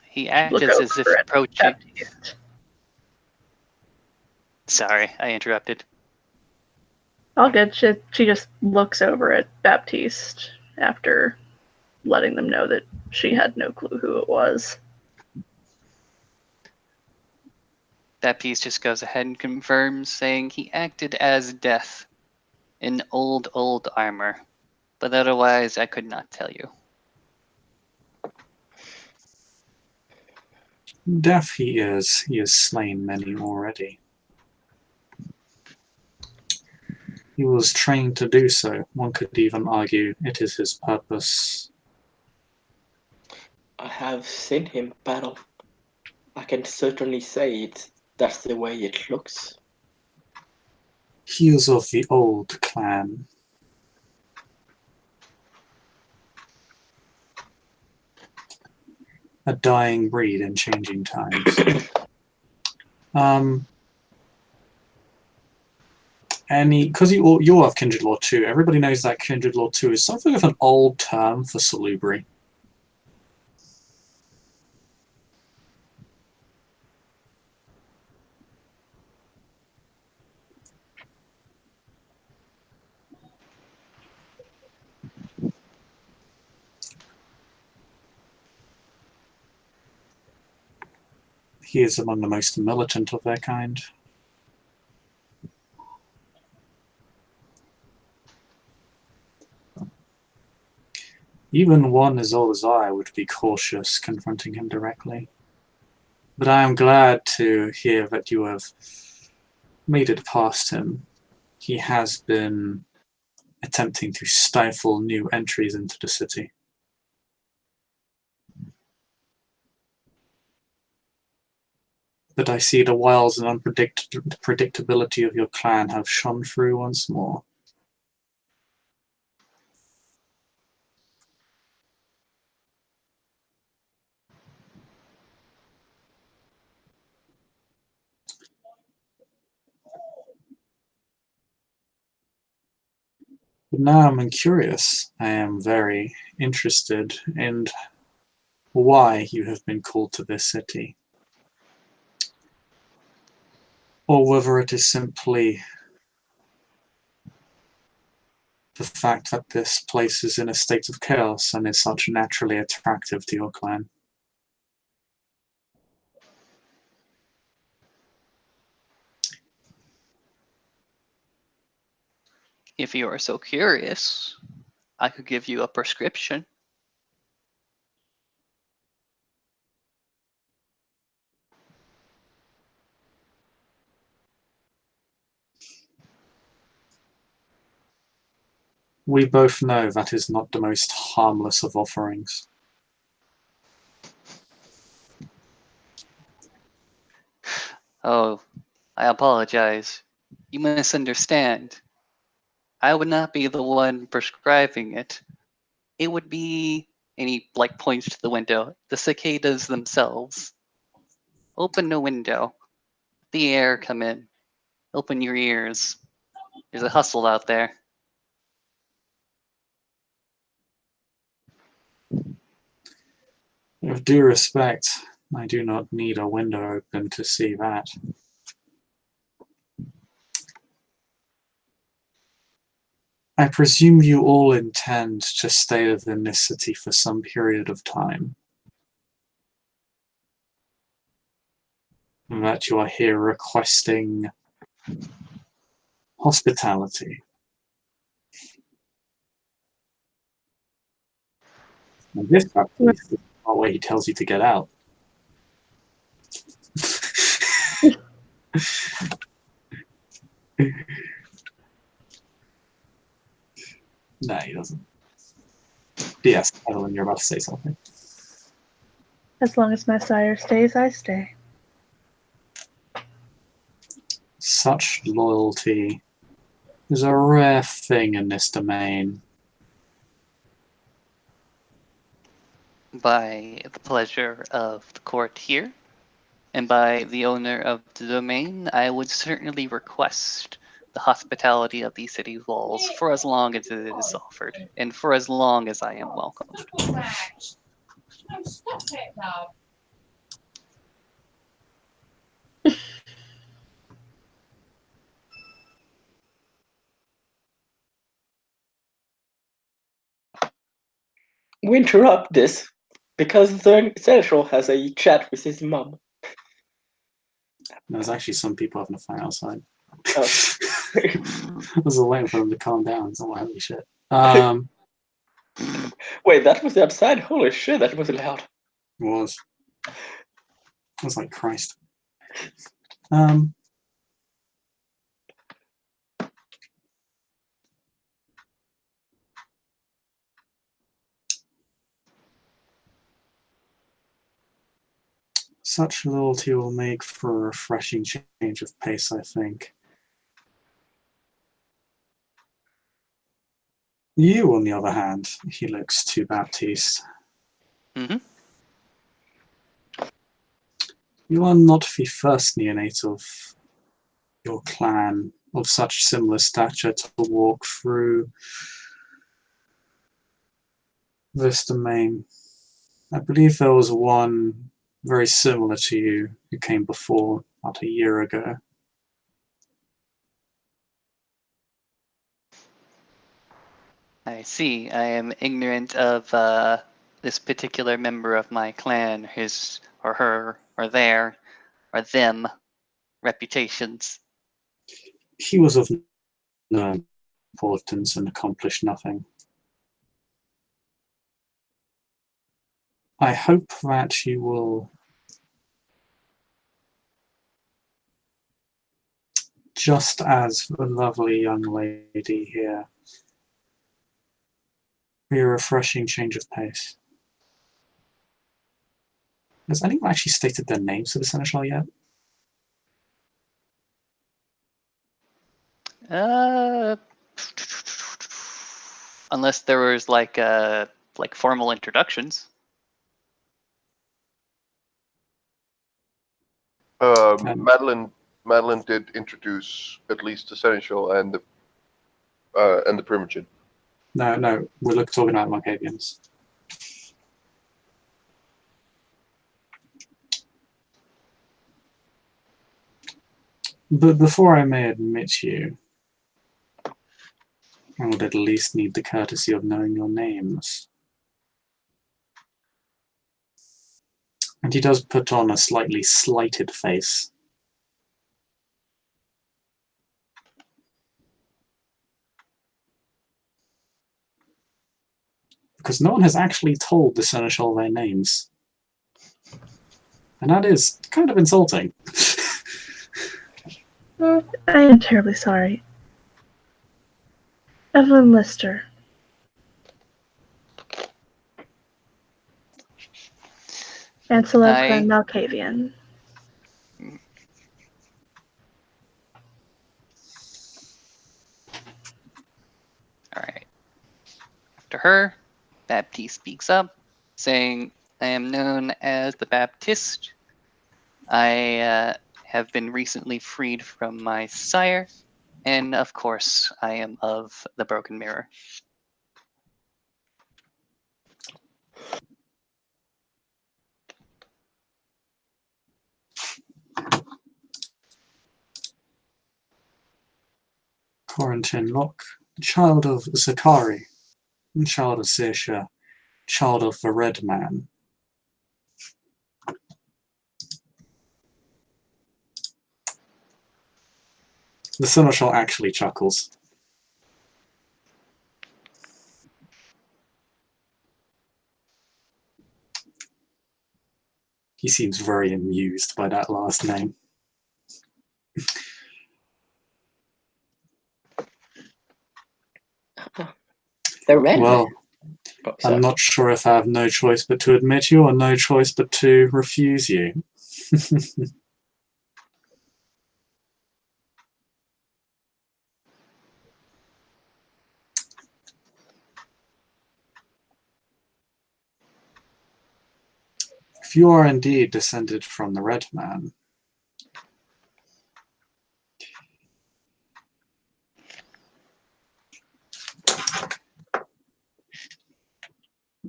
S4: He
S5: Look
S4: acted as if
S5: over at
S4: approaching.
S5: Baptiste.
S4: Sorry, I interrupted.
S5: All good. She just looks over at Baptiste after letting them know that she had no clue who it was.
S4: That piece just goes ahead and confirms, saying he acted as Death in old armor, but otherwise I could not tell you.
S1: Deaf he is. He has slain many already. He was trained to do so. One could even argue it is his purpose.
S6: I have seen him battle. I can certainly say that's the way it looks.
S1: He is of the old clan. A dying breed in changing times. Because you have Kindred Law 2, everybody knows that Kindred Law 2 is something of an old term for salubri. He is among the most militant of their kind. Even one as old as I would be cautious confronting him directly. But I am glad to hear that you have made it past him. He has been attempting to stifle new entries into the city. But I see the wiles and unpredictability of your clan have shone through once more. But now I'm curious. I am very interested in why you have been called to this city. or whether it is simply the fact that this place is in a state of chaos and is such naturally attractive to your clan.
S4: If you are so curious, I could give you a prescription.
S1: We both know that is not the most harmless of offerings.
S4: Oh, I apologize. You misunderstand. I would not be the one prescribing it. It would be, and he like points to the window, the cicadas themselves. Open the window. Let the air come in. Open your ears. There's a hustle out there.
S1: With due respect, I do not need a window open to see that. I presume you all intend to stay within this city for some period of time. And that you are here requesting hospitality. And this is not where he tells you to get out. No, he doesn't. Yes, Evelyn, you're about to say something.
S5: As long as my sire stays, I stay.
S1: Such loyalty is a rare thing in this domain.
S4: By the pleasure of the court here, and by the owner of the domain, I would certainly request the hospitality of these city walls for as long as it is offered, and for as long as I am welcomed.
S6: We interrupt this because the seneschal has a chat with his mum.
S1: There's actually some people having a fight outside.
S6: Oh.
S1: I was waiting for them to calm down. So holy shit.
S6: Wait, that was outside? Holy shit, that was loud.
S1: It was. I was like, Christ. Such loyalty will make for a refreshing change of pace, I think. You, on the other hand, he looks to Baptiste.
S4: Mm-hmm.
S1: You are not the first neonate of your clan of such similar stature to walk through this domain. I believe there was one very similar to you who came before about a year ago.
S4: I see. I am ignorant of this particular member of my clan, his or her or their or them reputations.
S1: He was of no importance and accomplished nothing. I hope that you will just as the lovely young lady here be a refreshing change of pace. Has anyone actually stated their names to the Seneschal yet?
S4: Unless there was like formal introductions.
S3: Madeline did introduce at least the seneschal and the primogen.
S1: No, we're talking about Malkavians. But before I may admit you, I would at least need the courtesy of knowing your names. And he does put on a slightly slighted face. Because no one has actually told the Seneschal their names. And that is kind of insulting.
S5: I am terribly sorry. Evelyn Lister. Ancilla Clan Malkavian.
S4: Alright. After her, Baptiste speaks up, saying, I am known as the Baptist. I have been recently freed from my sire, and of course, I am of the Broken Mirror.
S1: Corentin Locke, child of Zakari, child of Sersha, child of the Red Man. The Seneschal actually chuckles. He seems very amused by that last name.
S6: The red
S1: Well,
S6: man. Oh,
S1: I'm
S6: sorry.
S1: not sure if I have no choice but to admit you or no choice but to refuse you. If you are indeed descended from the Red Man,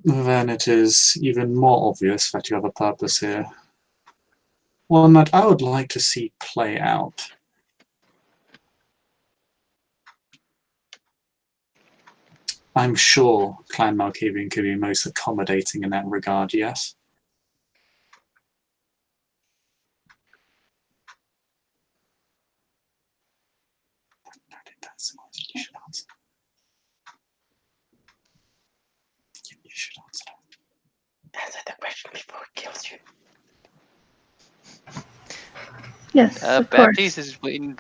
S1: then it is even more obvious that you have a purpose here. One that I would like to see play out. I'm sure Clan Malkavian could be most accommodating in that regard, yes? You should answer. You should answer.
S6: Answer the question before it kills you.
S5: Yes, of
S4: Baptiste
S5: course.
S4: is waiting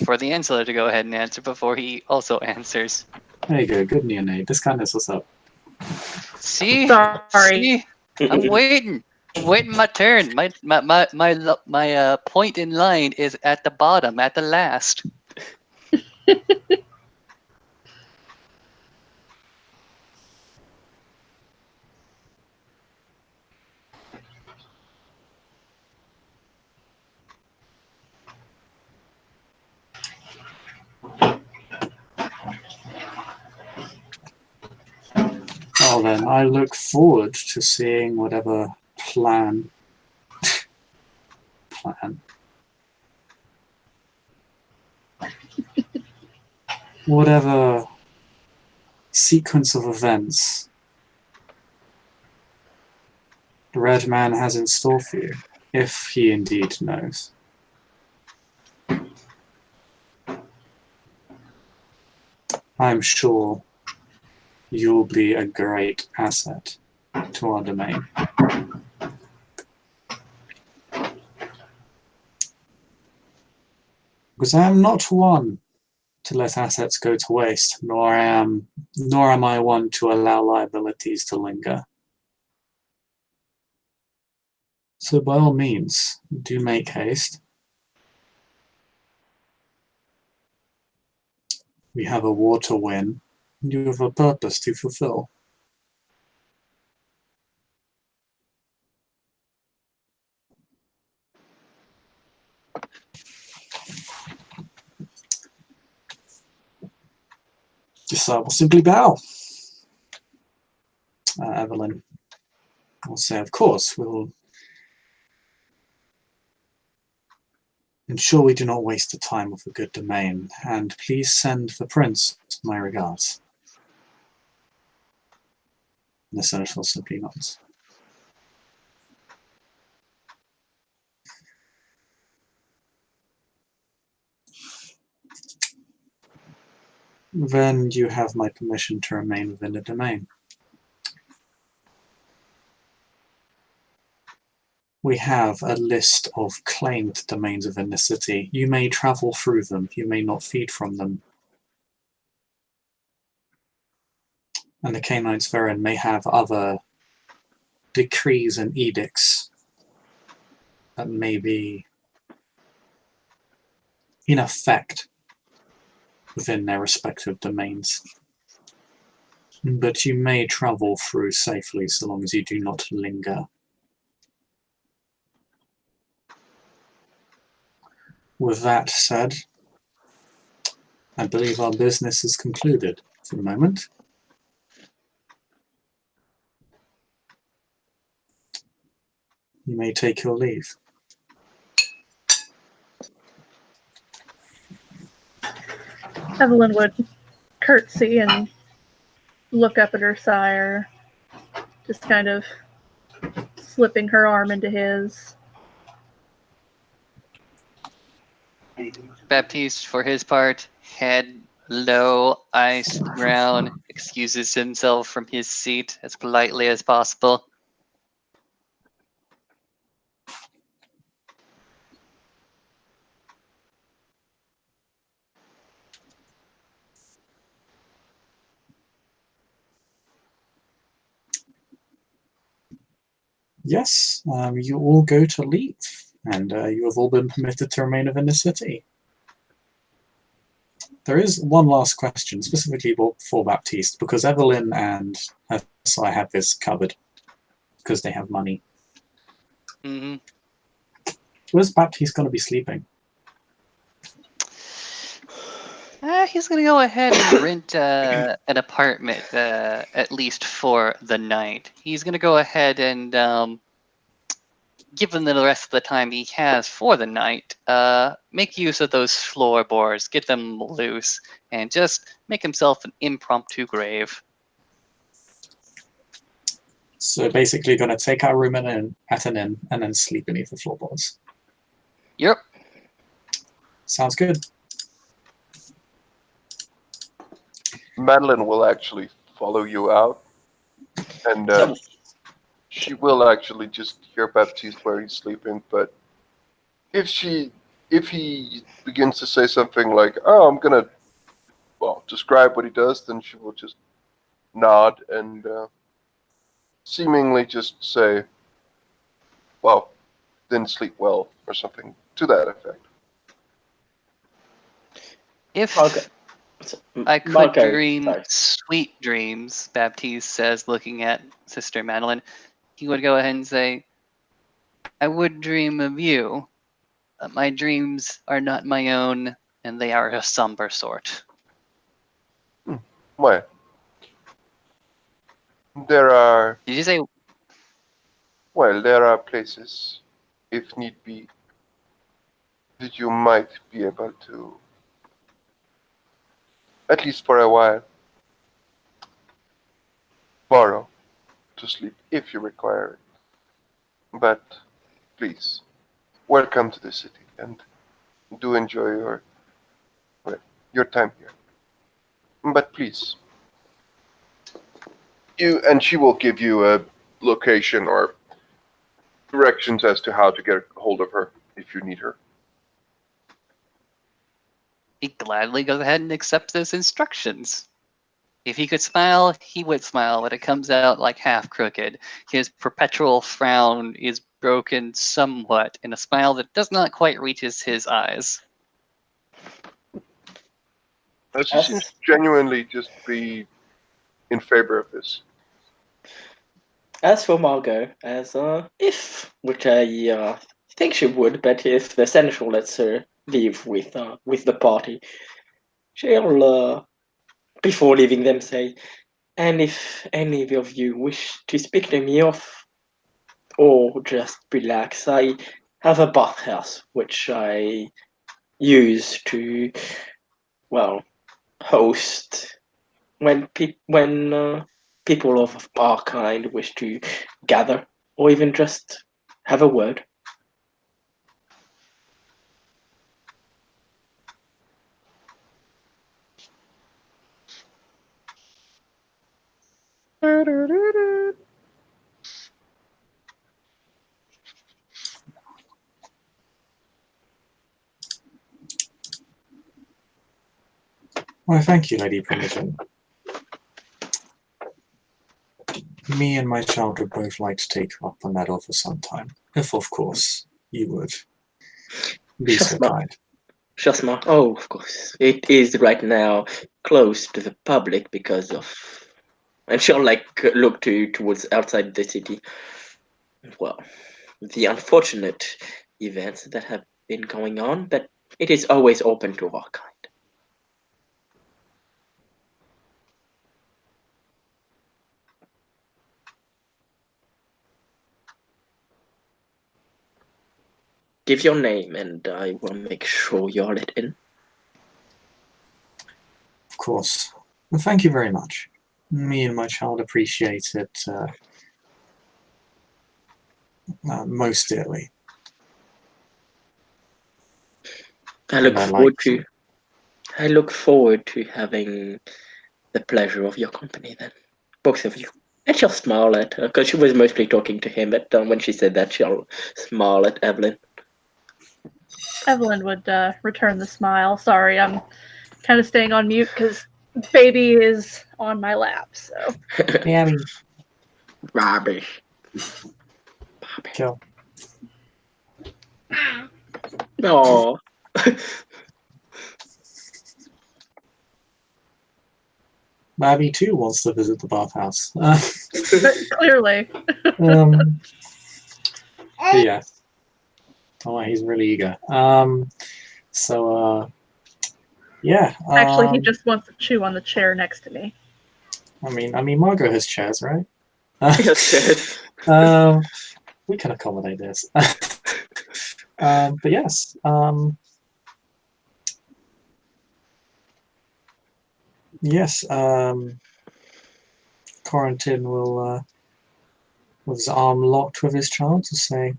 S4: for the Ancilla to go ahead and answer before he also answers.
S1: There you go, good neonate. This kind of what's up.
S4: See?
S5: Sorry.
S4: See? I'm waiting. I'm waiting my turn. My point in line is at the bottom, at the last.
S1: Well then, I look forward to seeing whatever plan whatever sequence of events the Red Man has in store for you, if he indeed knows. I'm sure you'll be a great asset to our domain. Because I am not one to let assets go to waste, nor am I one to allow liabilities to linger. So by all means, do make haste. We have a war to win, and you have a purpose to fulfill. Just will simply bow. Evelyn will say, of course, we'll Ensure we do not waste the time of a good domain, and please send the prince my regards. And the senator simply nods. Then you have my permission to remain within the domain. We have a list of claimed domains within the city. You may travel through them, you may not feed from them. And the Canaanites therein may have other decrees and edicts that may be in effect within their respective domains. But you may travel through safely so long as you do not linger. With that said, I believe our business is concluded for the moment. You may take your leave.
S5: Evelyn would curtsy and look up at her sire, just kind of slipping her arm into his.
S4: Baptiste, for his part, head low, eyes round, excuses himself from his seat as politely as possible.
S1: Yes, you all go to leave, and you have all been permitted to remain within the city. There is one last question, specifically for Baptiste, because Evelyn and I have this covered, because they have money.
S4: Mm-hmm.
S1: Where's Baptiste going to be sleeping?
S4: He's gonna go ahead and rent an apartment, at least for the night. He's gonna go ahead and, given the rest of the time he has for the night, make use of those floorboards, get them loose, and just make himself an impromptu grave.
S1: So basically going to take our room at an inn and then sleep beneath the floorboards.
S4: Yep.
S1: Sounds good.
S3: Madeline will actually follow you out, and
S6: So,
S3: she will actually just hear Baptiste where he's sleeping. But if he begins to say something like, "Oh, I'm gonna," describe what he does, then she will just nod and seemingly just say, "Well, then sleep well," or something to that effect.
S4: If
S6: Malka,
S4: I could
S6: Malka,
S4: dream
S6: sorry.
S4: sweet dreams, Baptiste says, looking at Sister Madeline, he would go ahead and say, I would dream of you. My dreams are not my own, and they are a somber sort.
S3: Well, there are
S4: Did you say
S3: places, if need be, that you might be able to, at least for a while, borrow to sleep if you require it. But please, welcome to the city and do enjoy your time here. But please, she will give you a location or directions as to how to get a hold of her if you need her.
S4: he gladly goes ahead and accepts those instructions? If he could smile, he would smile, but it comes out like half crooked. His perpetual frown is broken somewhat in a smile that does not quite reach his eyes.
S3: She seems genuinely just be in favor of this.
S6: As for Margot, which I think she would, but if the senator lets her leave with the party, she'll before leaving them say, and if any of you wish to speak to me off or just relax, I have a bathhouse which I use to, well, host when people of our kind wish to gather or even just have a word.
S1: Why, thank you, Lady Primogen. Me and my child would both like to take you up on that offer sometime, if, of course, you would be so
S6: Shasma,
S1: kind.
S6: Shasma, oh, of course. It is right now closed to the public because of. And she'll look towards outside the city. Well, the unfortunate events that have been going on, but it is always open to our kind. Give your name and I will make sure you're let in.
S1: Of course. Well, thank you very much. Me and my child appreciate it most dearly.
S6: I look
S1: And I
S6: forward
S1: like
S6: to. I look forward to having the pleasure of your company then, both of you. And she'll smile at her because she was mostly talking to him. But when she said that, she'll smile at Evelyn.
S5: Evelyn would return the smile. Sorry, I'm kind of staying on mute because baby is on my lap. So
S1: Yeah, I mean,
S6: Rubbish.
S1: kill.
S6: Oh,
S1: Babby too wants to visit the bathhouse.
S5: clearly,
S1: But yeah. Oh, he's really eager. Yeah.
S5: actually, he just wants to chew on the chair next to me.
S1: I mean, Margot has chairs, right?
S6: yes, yes.
S1: We can accommodate this. But yes. Yes. Corentin will, with his arm locked with his child, to say,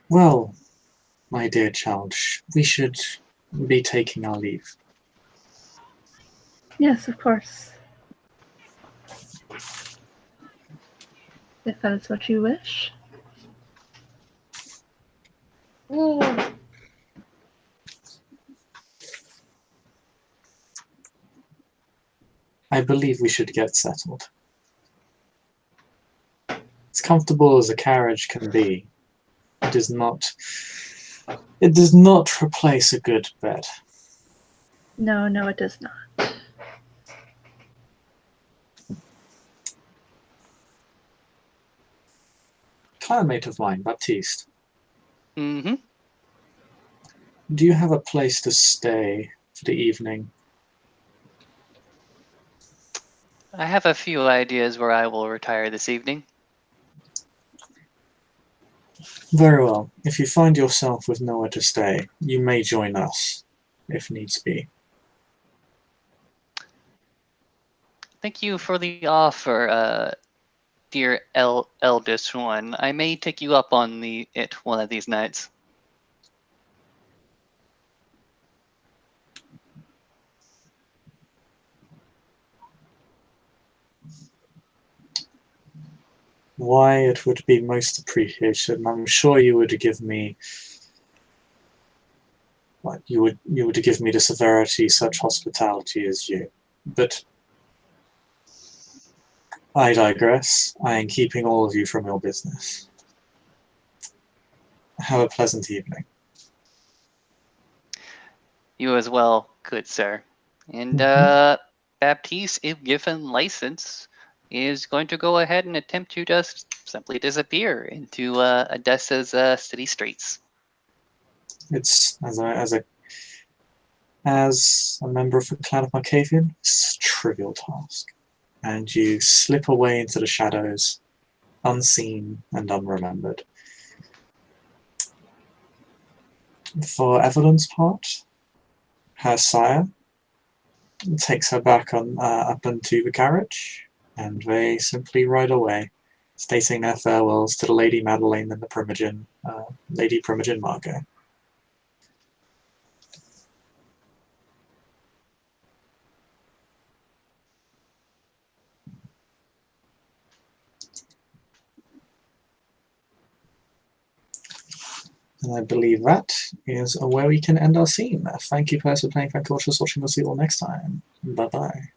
S1: "Well, my dear child, we should be taking our leave."
S5: Yes, of course. If that is what you wish.
S1: I believe we should get settled. As comfortable as a carriage can be, it does not replace a good bed.
S5: No, it does not.
S1: Clanmate of mine, Baptiste,
S4: Mm-hmm.
S1: do you have a place to stay for the evening?
S4: I have a few ideas where I will retire this evening.
S1: Very well. If you find yourself with nowhere to stay, you may join us, if needs be.
S4: Thank you for the offer, dear eldest one. I may take you up on it one of these nights.
S1: Why, it would be most appreciated, and I'm sure you would give me you would give me the severity such hospitality as you. But I digress. I am keeping all of you from your business. Have a pleasant evening.
S4: You as well, good sir. And Baptiste, if given license, is going to go ahead and attempt to just simply disappear into Edessa's city streets.
S1: It's as a member of the clan of Malkavian, it's a trivial task. And you slip away into the shadows unseen and unremembered. For Evelyn's part, her sire takes her back on up into the carriage, and they simply ride away, stating their farewells to the Lady Madeleine and the Primogen, Lady Primogen Margot. And I believe that is where we can end our scene. Thank you guys for playing. Thank you for watching. We'll see you all next time. Bye bye.